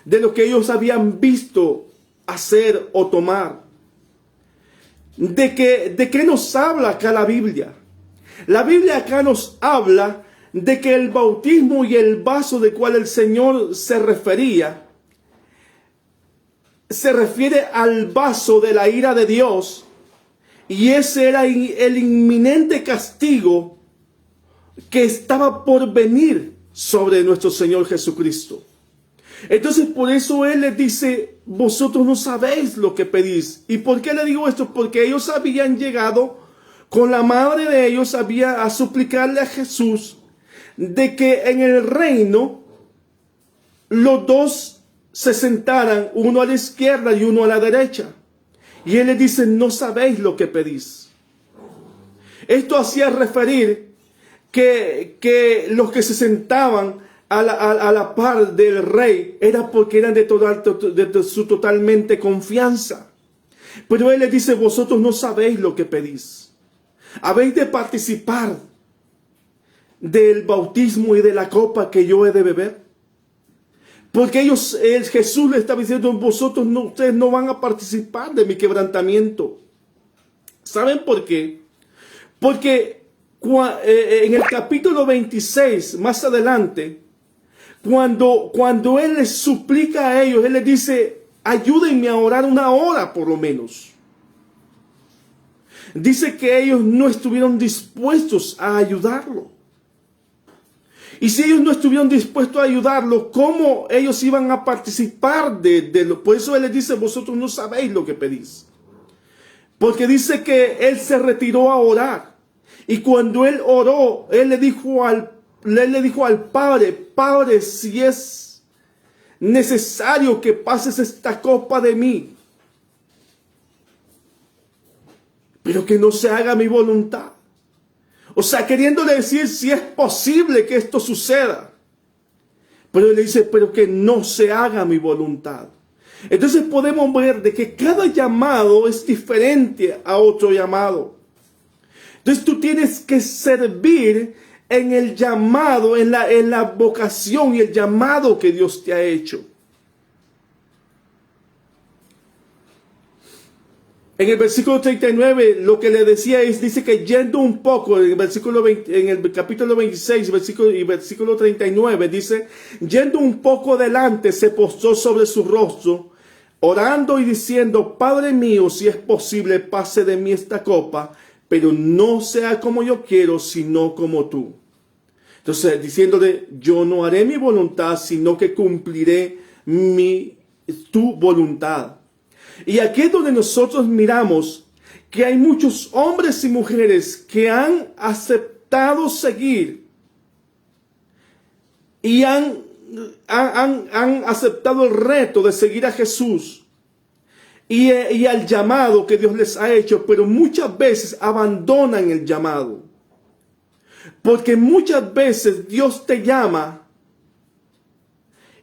de lo que ellos habían visto hacer o tomar. ¿De qué nos habla acá la Biblia? La Biblia acá nos habla de que el bautismo y el vaso del cual el Señor se refería, se refiere al vaso de la ira de Dios, y ese era el inminente castigo que estaba por venir sobre nuestro Señor Jesucristo. Entonces por eso Él les dice, vosotros no sabéis lo que pedís. ¿Y por qué le digo esto? Porque ellos habían llegado con la madre de ellos, a suplicarle a Jesús de que en el reino los dos se sentaran, uno a la izquierda y uno a la derecha. Y Él les dice, no sabéis lo que pedís. Esto hacía referir que los que se sentaban a la par del rey era porque eran de su totalmente confianza. Pero Él les dice, vosotros no sabéis lo que pedís. Habéis de participar del bautismo y de la copa que yo he de beber. Porque Jesús le estaba diciendo, ustedes no van a participar de mi quebrantamiento. ¿Saben por qué? Porque en el capítulo 26, más adelante, cuando Él les suplica a ellos, Él les dice, ayúdenme a orar una hora por lo menos. Dice que ellos no estuvieron dispuestos a ayudarlo. Y si ellos no estuvieron dispuestos a ayudarlo, ¿cómo ellos iban a participar de lo? Por eso Él les dice, vosotros no sabéis lo que pedís. Porque dice que Él se retiró a orar. Y cuando Él oró, Él le dijo al Padre, Padre, si es necesario que pases esta copa de mí, pero que no se haga mi voluntad. O sea, queriéndole decir si es posible que esto suceda. Pero él le dice, pero que no se haga mi voluntad. Entonces podemos ver de que cada llamado es diferente a otro llamado. Entonces tú tienes que servir en el llamado, en la vocación y el llamado que Dios te ha hecho. En el versículo 39, lo que le decía es, dice que yendo un poco, en el capítulo 26, versículo 39, dice, yendo un poco adelante, se postró sobre su rostro, orando y diciendo, Padre mío, si es posible, pase de mí esta copa, pero no sea como yo quiero, sino como tú. Entonces, diciéndole, yo no haré mi voluntad, sino que cumpliré tu voluntad. Y aquí es donde nosotros miramos que hay muchos hombres y mujeres que han aceptado seguir y han aceptado el reto de seguir a Jesús y al llamado que Dios les ha hecho, pero muchas veces abandonan el llamado. Porque muchas veces Dios te llama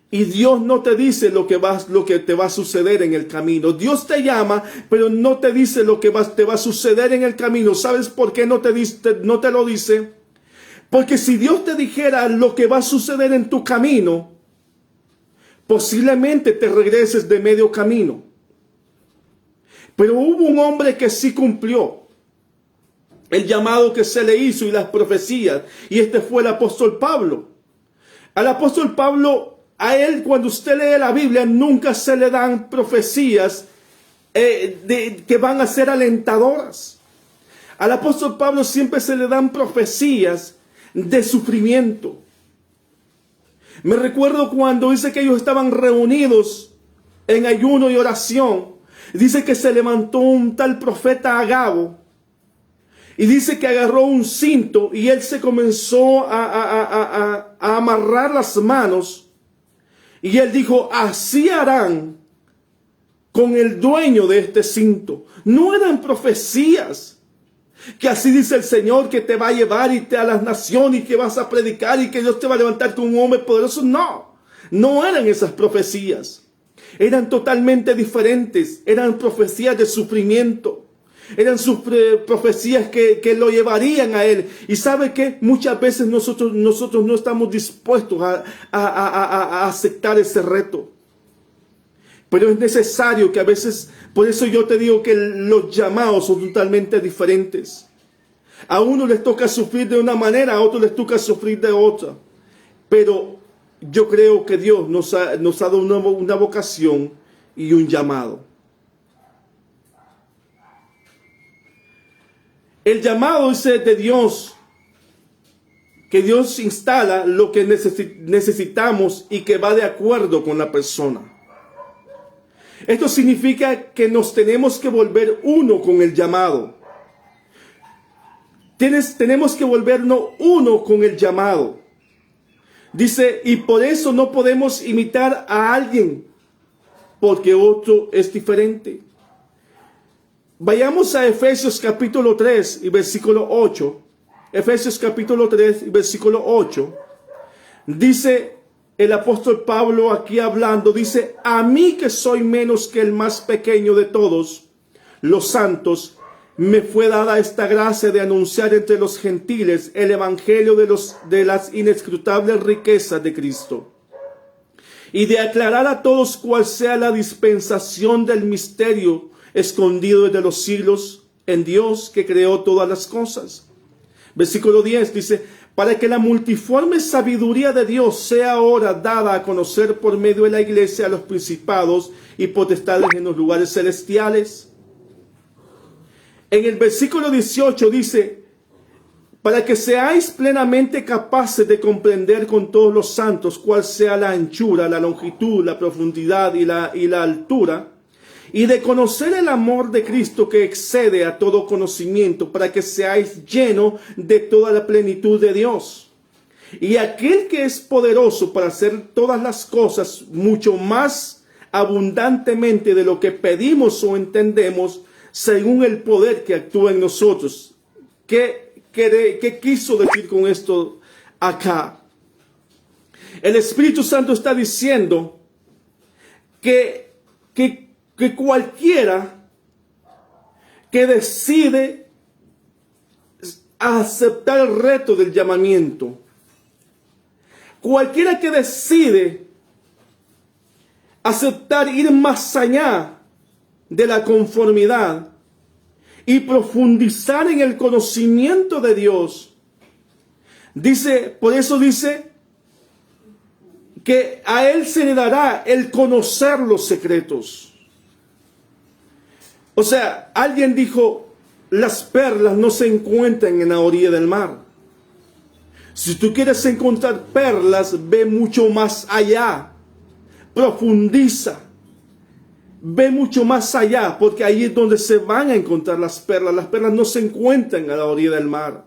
y Dios no te dice lo que te va a suceder en el camino. Dios te llama, pero no te dice lo que te va a suceder en el camino. ¿Sabes por qué no te lo dice? Porque si Dios te dijera lo que va a suceder en tu camino, posiblemente te regreses de medio camino. Pero hubo un hombre que sí cumplió el llamado que se le hizo y las profecías. Y este fue el apóstol Pablo. Al apóstol Pablo, a él, cuando usted lee la Biblia, nunca se le dan profecías que van a ser alentadoras. Al apóstol Pablo siempre se le dan profecías de sufrimiento. Me recuerdo cuando dice que ellos estaban reunidos en ayuno y oración. Dice que se levantó un tal profeta Agabo. Y dice que agarró un cinto y él se comenzó a amarrar las manos. Y él dijo, así harán con el dueño de este cinto. No eran profecías. Que así dice el Señor, que te va a llevar a las naciones y que vas a predicar y que Dios te va a levantar con un hombre poderoso. No, no eran esas profecías. Eran totalmente diferentes. Eran profecías de sufrimiento. Eran sus profecías que lo llevarían a él. Y sabe que muchas veces nosotros no estamos dispuestos a aceptar ese reto. Pero es necesario que a veces, por eso yo te digo que los llamados son totalmente diferentes. A uno les toca sufrir de una manera, a otro les toca sufrir de otra. Pero yo creo que Dios nos ha dado una vocación y un llamado. El llamado es de Dios, que Dios instala lo que necesitamos y que va de acuerdo con la persona. Esto significa que nos tenemos que volver uno con el llamado. Tenemos que volvernos uno con el llamado. Dice, y por eso no podemos imitar a alguien, porque otro es diferente. Vayamos a Efesios capítulo 3 y versículo 8. Efesios capítulo 3 y versículo 8. Dice el apóstol Pablo aquí hablando, dice, a mí que soy menos que el más pequeño de todos los santos, me fue dada esta gracia de anunciar entre los gentiles el evangelio de las inescrutables riquezas de Cristo, y de aclarar a todos cuál sea la dispensación del misterio escondido desde los siglos en Dios que creó todas las cosas. Versículo 10 dice, para que la multiforme sabiduría de Dios sea ahora dada a conocer por medio de la iglesia a los principados y potestades en los lugares celestiales. En el versículo 18 dice, para que seáis plenamente capaces de comprender con todos los santos cuál sea la anchura, la longitud, la profundidad y la altura, y de conocer el amor de Cristo que excede a todo conocimiento, para que seáis llenos de toda la plenitud de Dios. Y aquel que es poderoso para hacer todas las cosas mucho más abundantemente de lo que pedimos o entendemos, según el poder que actúa en nosotros. ¿Qué quiso decir con esto acá? El Espíritu Santo está diciendo que cualquiera que decide aceptar el reto del llamamiento, cualquiera que decide aceptar ir más allá de la conformidad y profundizar en el conocimiento de Dios, por eso dice que a él se le dará el conocer los secretos. O sea, alguien dijo, las perlas no se encuentran en la orilla del mar. Si tú quieres encontrar perlas, ve mucho más allá. Profundiza. Ve mucho más allá, porque ahí es donde se van a encontrar las perlas. Las perlas no se encuentran a la orilla del mar.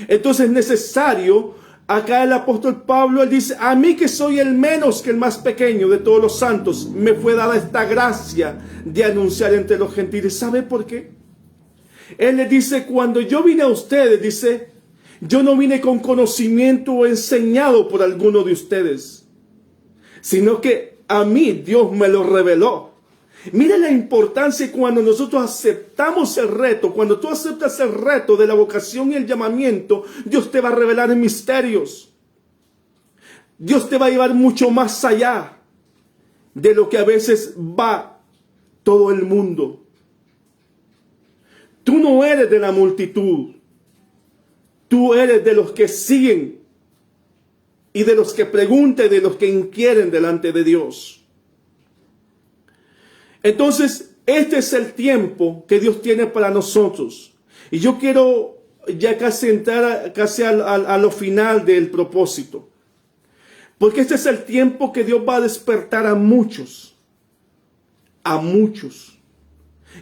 Entonces es necesario, acá el apóstol Pablo, él dice, a mí que soy el menos que el más pequeño de todos los santos, me fue dada esta gracia de anunciar entre los gentiles. ¿Sabe por qué? Él le dice, cuando yo vine a ustedes, dice, yo no vine con conocimiento enseñado por alguno de ustedes, sino que a mí Dios me lo reveló. Mira la importancia cuando nosotros aceptamos el reto, cuando tú aceptas el reto de la vocación y el llamamiento, Dios te va a revelar en misterios. Dios te va a llevar mucho más allá de lo que a veces va todo el mundo. Tú no eres de la multitud, tú eres de los que siguen y de los que preguntan, de los que inquieren delante de Dios. Entonces, este es el tiempo que Dios tiene para nosotros. Y yo quiero ya casi entrar a lo final del propósito. Porque este es el tiempo que Dios va a despertar a muchos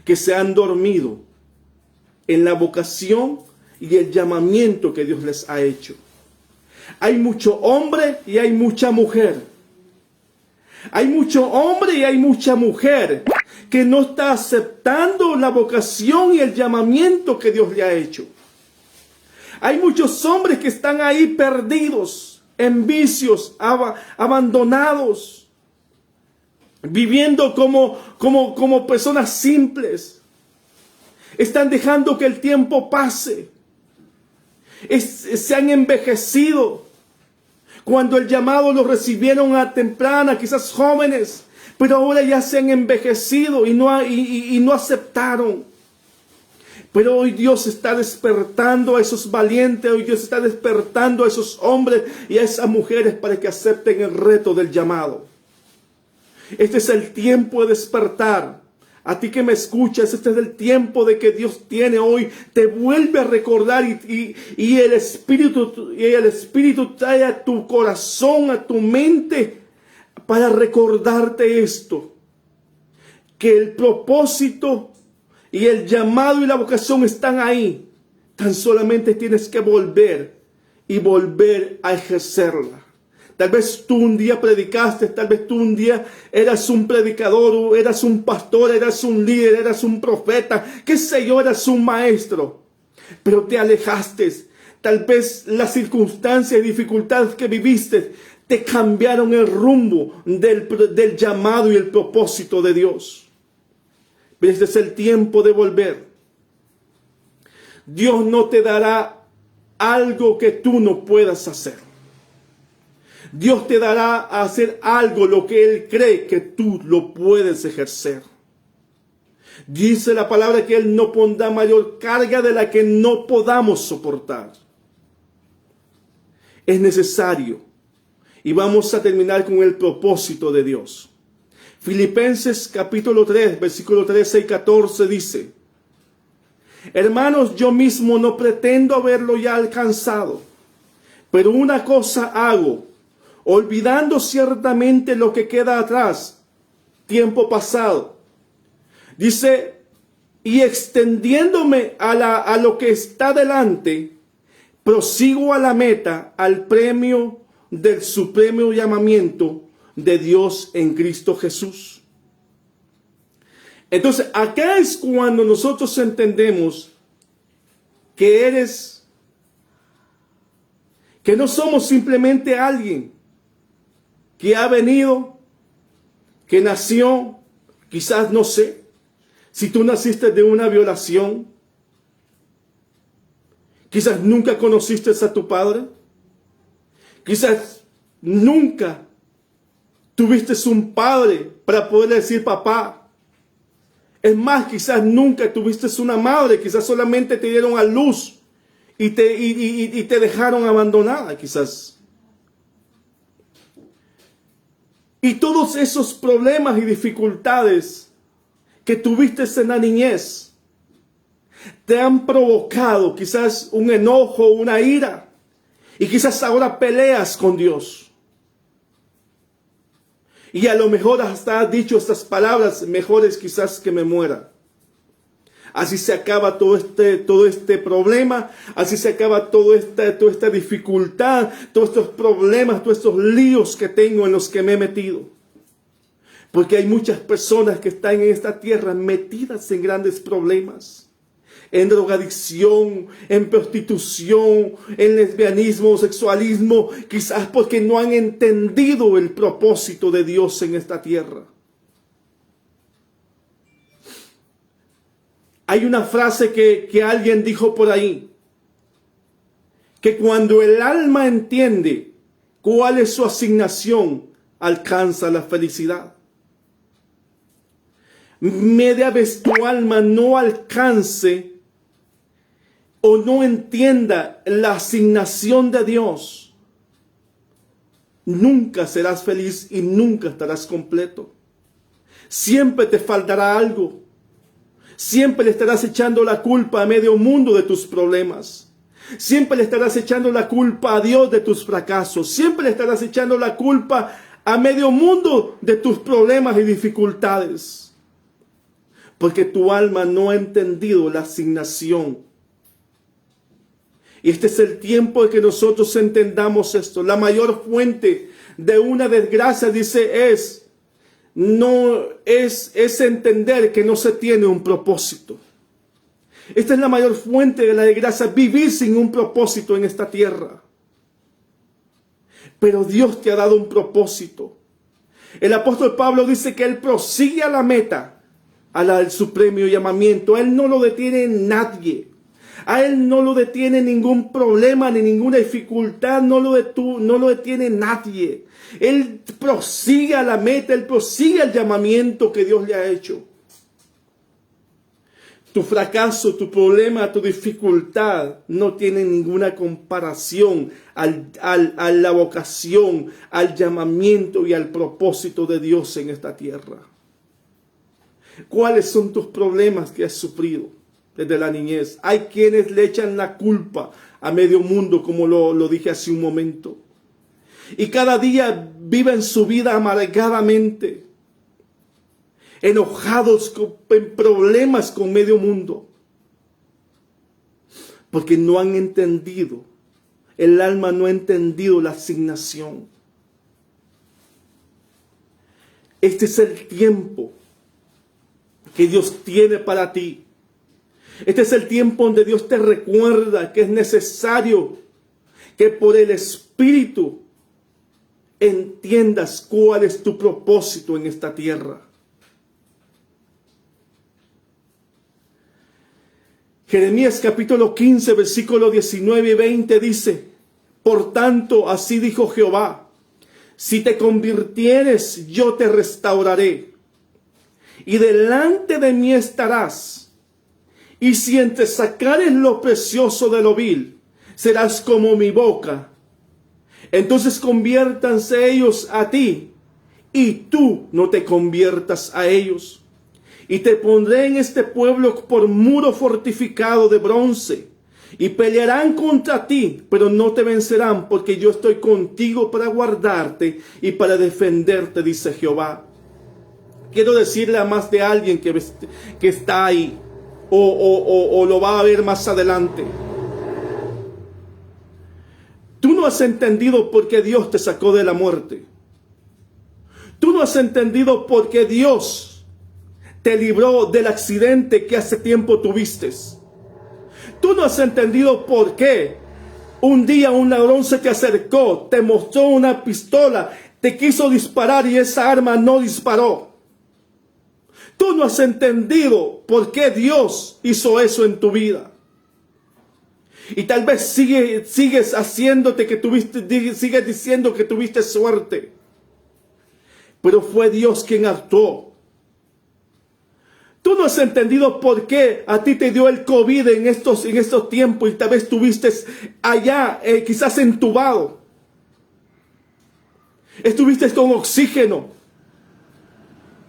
que se han dormido en la vocación y el llamamiento que Dios les ha hecho. Hay mucho hombre y hay mucha mujer. Hay mucho hombre y hay mucha mujer que no está aceptando la vocación y el llamamiento que Dios le ha hecho. Hay muchos hombres que están ahí perdidos, en vicios, abandonados, viviendo como personas simples. Están dejando que el tiempo pase. Se han envejecido. Cuando el llamado lo recibieron a temprana, quizás jóvenes, pero ahora ya se han envejecido y no aceptaron. Pero hoy Dios está despertando a esos valientes, hoy Dios está despertando a esos hombres y a esas mujeres para que acepten el reto del llamado. Este es el tiempo de despertar. A ti que me escuchas, este es el tiempo de que Dios tiene hoy. Te vuelve a recordar y el Espíritu trae a tu corazón, a tu mente, para recordarte esto. Que el propósito y el llamado y la vocación están ahí. Tan solamente tienes que volver a ejercerla. Tal vez tú un día predicaste, tal vez tú un día eras un predicador, eras un pastor, eras un líder, eras un profeta, qué sé yo, eras un maestro. Pero te alejaste. Tal vez las circunstancias y dificultades que viviste te cambiaron el rumbo del llamado y el propósito de Dios. Pero este es el tiempo de volver. Dios no te dará algo que tú no puedas hacer. Dios te dará a hacer algo lo que Él cree que tú lo puedes ejercer. Dice la palabra que Él no pondrá mayor carga de la que no podamos soportar. Es necesario. Y vamos a terminar con el propósito de Dios. Filipenses capítulo 3, versículos 13 y 14 dice: Hermanos, yo mismo no pretendo haberlo ya alcanzado, pero una cosa hago, olvidando ciertamente lo que queda atrás, tiempo pasado. Dice, y extendiéndome a lo que está delante, prosigo a la meta, al premio del supremo llamamiento de Dios en Cristo Jesús. Entonces, acá es cuando nosotros entendemos que que no somos simplemente alguien que ha venido, que nació, quizás no sé, si tú naciste de una violación, quizás nunca conociste a tu padre, quizás nunca tuviste un padre para poder decir papá. Es más, quizás nunca tuviste una madre, quizás solamente te dieron a luz y te dejaron abandonada, quizás. Y todos esos problemas y dificultades que tuviste en la niñez te han provocado quizás un enojo, una ira, y quizás ahora peleas con Dios. Y a lo mejor hasta has dicho estas palabras: mejor es quizás que me muera. Así se acaba todo este problema, así se acaba toda esta dificultad, todos estos problemas, todos estos líos que tengo en los que me he metido. Porque hay muchas personas que están en esta tierra metidas en grandes problemas. En drogadicción, en prostitución, en lesbianismo, sexualismo, quizás porque no han entendido el propósito de Dios en esta tierra. Hay una frase que alguien dijo por ahí, que cuando el alma entiende cuál es su asignación, alcanza la felicidad. Media vez tu alma no alcance o no entienda la asignación de Dios, nunca serás feliz y nunca estarás completo. Siempre te faltará algo. Siempre le estarás echando la culpa a medio mundo de tus problemas. Siempre le estarás echando la culpa a Dios de tus fracasos. Siempre le estarás echando la culpa a medio mundo de tus problemas y dificultades. Porque tu alma no ha entendido la asignación. Y este es el tiempo de que nosotros entendamos esto. La mayor fuente de una desgracia, dice, es entender que no se tiene un propósito. Esta es la mayor fuente de la desgracia, vivir sin un propósito en esta tierra. Pero Dios te ha dado un propósito. El apóstol Pablo dice que él prosigue a la meta, al supremo llamamiento. A él no lo detiene nadie. A él no lo detiene ningún problema ni ninguna dificultad, no lo detiene nadie. Él prosigue a la meta, él prosigue al llamamiento que Dios le ha hecho. Tu fracaso, tu problema, tu dificultad no tiene ninguna comparación a la vocación, al llamamiento y al propósito de Dios en esta tierra. ¿Cuáles son tus problemas que has sufrido desde la niñez? Hay quienes le echan la culpa a medio mundo, como lo dije hace un momento. Y cada día viven su vida amargadamente, enojados, en problemas con medio mundo. Porque no han entendido, el alma no ha entendido la asignación. Este es el tiempo que Dios tiene para ti. Este es el tiempo donde Dios te recuerda que es necesario que por el Espíritu entiendas cuál es tu propósito en esta tierra. Jeremías capítulo 15, versículo 19 y 20 dice: por tanto, así dijo Jehová, si te convirtieres, yo te restauraré, y delante de mí estarás. Y si entresacares lo precioso de lo vil, serás como mi boca. Entonces conviértanse ellos a ti, y tú no te conviertas a ellos. Y te pondré en este pueblo por muro fortificado de bronce, y pelearán contra ti, pero no te vencerán, porque yo estoy contigo para guardarte y para defenderte, dice Jehová. Quiero decirle a más de alguien que está ahí, o lo va a ver más adelante. Tú no has entendido por qué Dios te sacó de la muerte. Tú no has entendido por qué Dios te libró del accidente que hace tiempo tuviste. Tú no has entendido por qué. Un día un ladrón se te acercó, te mostró una pistola, te quiso disparar y esa arma no disparó. Tú no has entendido por qué Dios hizo eso en tu vida. Y tal vez sigues haciéndote que sigues diciendo que tuviste suerte. Pero fue Dios quien actuó. Tú no has entendido por qué a ti te dio el COVID en estos tiempos y tal vez estuviste allá, quizás entubado. Estuviste con oxígeno.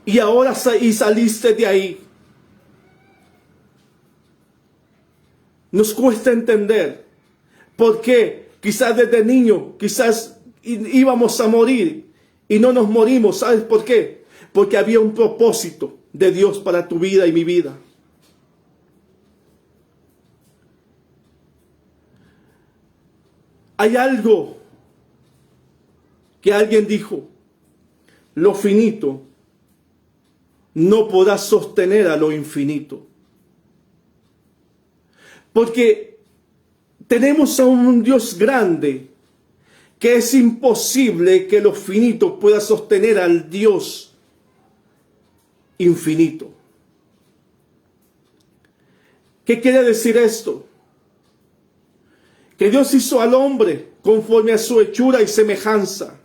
Y ahora saliste de ahí. Nos cuesta entender por qué quizás desde niño, quizás íbamos a morir y no nos morimos. ¿Sabes por qué? Porque había un propósito de Dios para tu vida y mi vida. Hay algo que alguien dijo: lo finito no podrá sostener a lo infinito. Porque tenemos a un Dios grande que es imposible que lo finito pueda sostener al Dios infinito. ¿Qué quiere decir esto? Que Dios hizo al hombre conforme a su hechura y semejanza.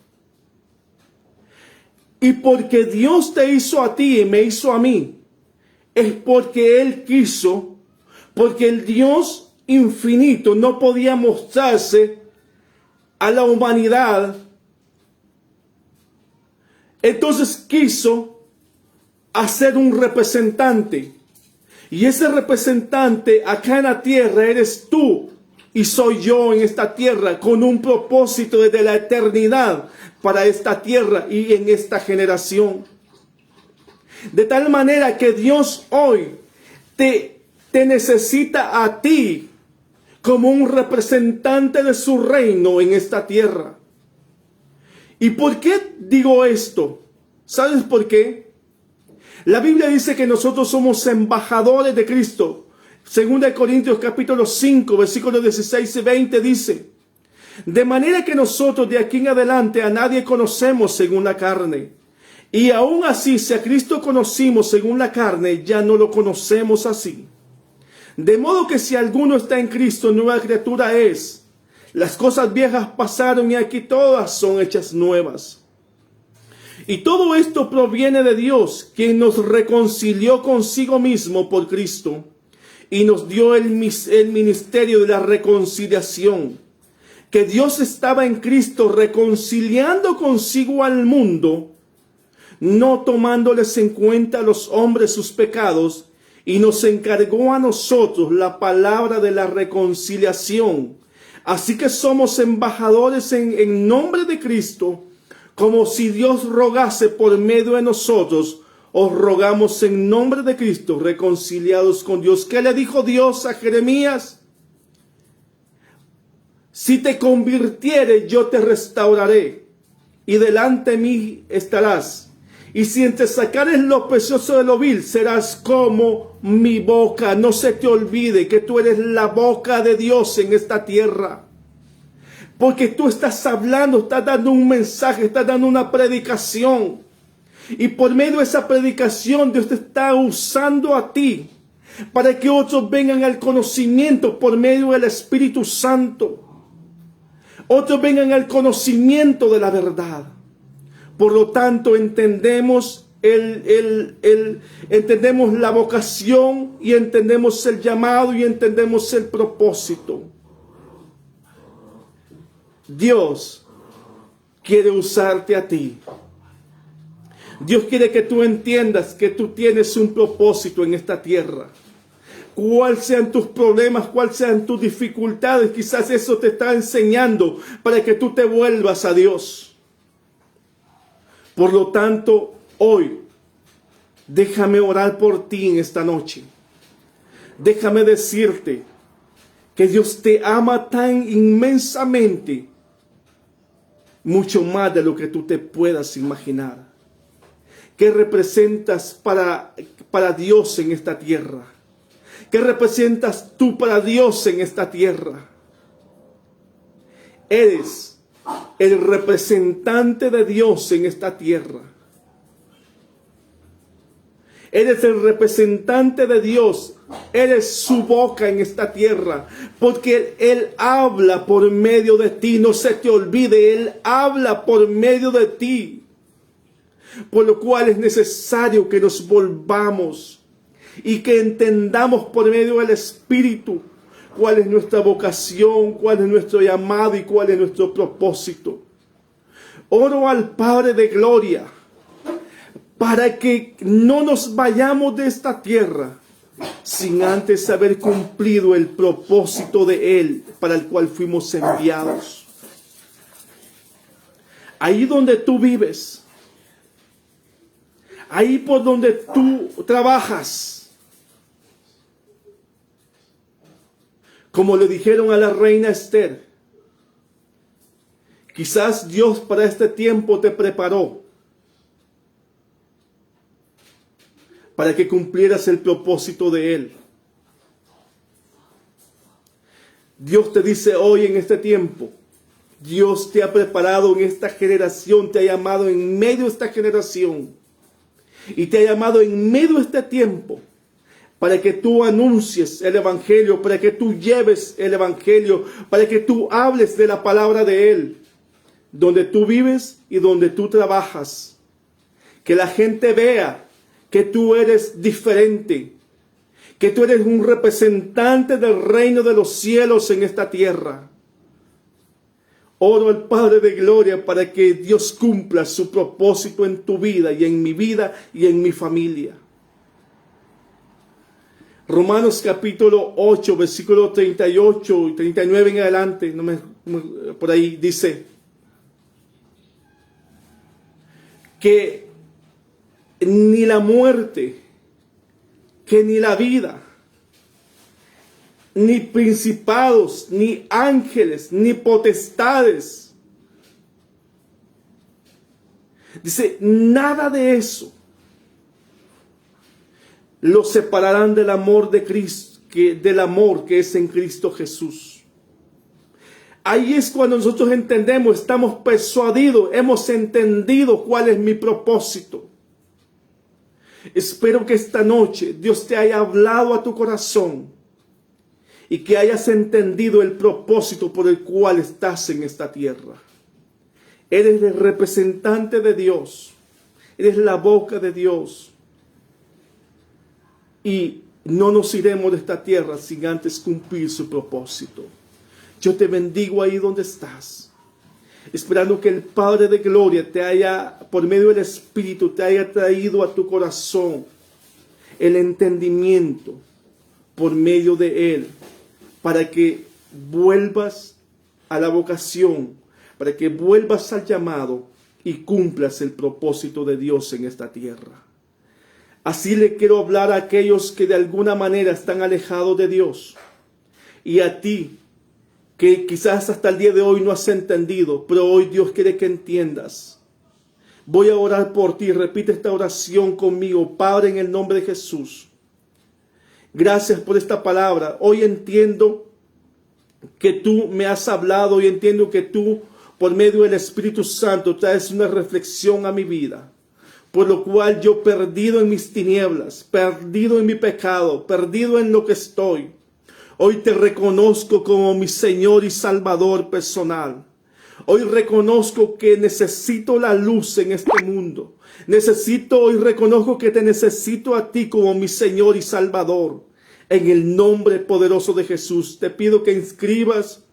Y porque Dios te hizo a ti y me hizo a mí, es porque Él quiso, porque el Dios infinito no podía mostrarse a la humanidad. Entonces quiso hacer un representante. Y ese representante acá en la tierra eres tú y soy yo en esta tierra, con un propósito desde la eternidad para esta tierra y en esta generación. De tal manera que Dios hoy te necesita a ti como un representante de su reino en esta tierra. ¿Y por qué digo esto? ¿Sabes por qué? La Biblia dice que nosotros somos embajadores de Cristo. 2 Corintios capítulo 5, versículos 16 y 20 dice: de manera que nosotros de aquí en adelante a nadie conocemos según la carne. Y aún así, si a Cristo conocimos según la carne, ya no lo conocemos así. De modo que si alguno está en Cristo, nueva criatura es. Las cosas viejas pasaron y aquí todas son hechas nuevas. Y todo esto proviene de Dios, quien nos reconcilió consigo mismo por Cristo y nos dio el ministerio de la reconciliación. Que Dios estaba en Cristo reconciliando consigo al mundo, no tomándoles en cuenta a los hombres sus pecados, y nos encargó a nosotros la palabra de la reconciliación. Así que somos embajadores en nombre de Cristo, como si Dios rogase por medio de nosotros. Os rogamos en nombre de Cristo, reconciliados con Dios. ¿Qué le dijo Dios a Jeremías? Si te convirtieres, yo te restauraré, y delante de mí estarás. Y si te sacares lo precioso de lo vil, serás como mi boca. No se te olvide que tú eres la boca de Dios en esta tierra. Porque tú estás hablando, estás dando un mensaje, estás dando una predicación. Y por medio de esa predicación, Dios te está usando a ti para que otros vengan al conocimiento por medio del Espíritu Santo. Otros vengan al conocimiento de la verdad. Por lo tanto, entendemos entendemos la vocación y entendemos el llamado y entendemos el propósito. Dios quiere usarte a ti. Dios quiere que tú entiendas que tú tienes un propósito en esta tierra. Cuáles sean tus problemas, cuáles sean tus dificultades, quizás eso te está enseñando para que tú te vuelvas a Dios. Por lo tanto, hoy, déjame orar por ti en esta noche. Déjame decirte que Dios te ama tan inmensamente, mucho más de lo que tú te puedas imaginar. ¿Qué representas para Dios en esta tierra? ¿Qué representas tú para Dios en esta tierra? Eres el representante de Dios en esta tierra. Eres el representante de Dios. Eres su boca en esta tierra. Porque Él habla por medio de ti. No se te olvide. Él habla por medio de ti. Por lo cual es necesario que nos volvamos y que entendamos por medio del Espíritu cuál es nuestra vocación, cuál es nuestro llamado y cuál es nuestro propósito. Oro al Padre de Gloria para que no nos vayamos de esta tierra sin antes haber cumplido el propósito de Él para el cual fuimos enviados. Ahí donde tú vives, ahí por donde tú trabajas, como le dijeron a la reina Esther, quizás Dios para este tiempo te preparó para que cumplieras el propósito de Él. Dios te dice hoy en este tiempo, Dios te ha preparado en esta generación, te ha llamado en medio de esta generación y te ha llamado en medio de este tiempo para que tú anuncies el Evangelio, para que tú lleves el Evangelio, para que tú hables de la palabra de Él, donde tú vives y donde tú trabajas. Que la gente vea que tú eres diferente, que tú eres un representante del reino de los cielos en esta tierra. Oro al Padre de Gloria para que Dios cumpla su propósito en tu vida y en mi vida y en mi familia. Romanos capítulo 8, versículo 38 y 39 en adelante, por ahí dice que ni la muerte, que ni la vida, ni principados, ni ángeles, ni potestades. Dice, nada de eso los separarán del amor de Cristo, del amor que es en Cristo Jesús. Ahí es cuando nosotros entendemos, estamos persuadidos, hemos entendido cuál es mi propósito. Espero que esta noche Dios te haya hablado a tu corazón y que hayas entendido el propósito por el cual estás en esta tierra. Eres el representante de Dios, eres la boca de Dios. Y no nos iremos de esta tierra sin antes cumplir su propósito. Yo te bendigo ahí donde estás, esperando que el Padre de Gloria te haya, por medio del Espíritu, te haya traído a tu corazón el entendimiento por medio de Él, para que vuelvas a la vocación, para que vuelvas al llamado y cumplas el propósito de Dios en esta tierra. Así le quiero hablar a aquellos que de alguna manera están alejados de Dios. Y a ti, que quizás hasta el día de hoy no has entendido, pero hoy Dios quiere que entiendas. Voy a orar por ti. Repite esta oración conmigo. Padre, en el nombre de Jesús, gracias por esta palabra. Hoy entiendo que tú me has hablado y entiendo que tú, por medio del Espíritu Santo, traes una reflexión a mi vida. Por lo cual yo, perdido en mis tinieblas, perdido en mi pecado, perdido en lo que estoy, hoy te reconozco como mi Señor y Salvador personal. Hoy reconozco que necesito la luz en este mundo. Hoy reconozco que te necesito a ti como mi Señor y Salvador. En el nombre poderoso de Jesús, te pido que inscribas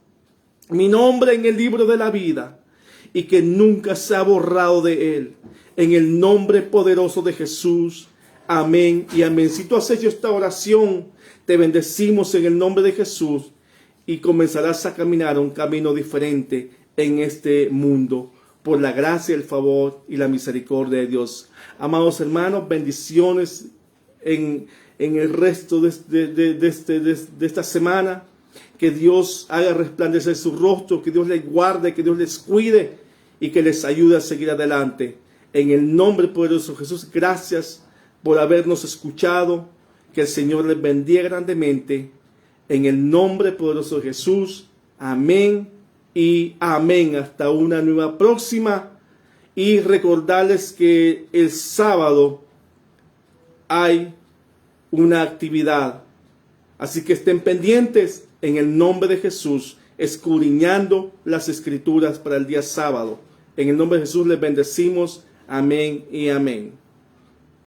mi nombre en el libro de la vida y que nunca sea borrado de él. En el nombre poderoso de Jesús. Amén y amén. Si tú has hecho esta oración, te bendecimos en el nombre de Jesús y comenzarás a caminar un camino diferente en este mundo por la gracia, el favor y la misericordia de Dios. Amados hermanos, bendiciones en el resto de esta semana. Que Dios haga resplandecer su rostro, que Dios les guarde, que Dios les cuide y que les ayude a seguir adelante. En el nombre poderoso de Jesús, gracias por habernos escuchado. Que el Señor les bendiga grandemente. En el nombre poderoso de Jesús. Amén y amén. Hasta una nueva próxima. Y recordarles que el sábado hay una actividad. Así que estén pendientes en el nombre de Jesús, escudriñando las escrituras para el día sábado. En el nombre de Jesús les bendecimos. Amén y amén.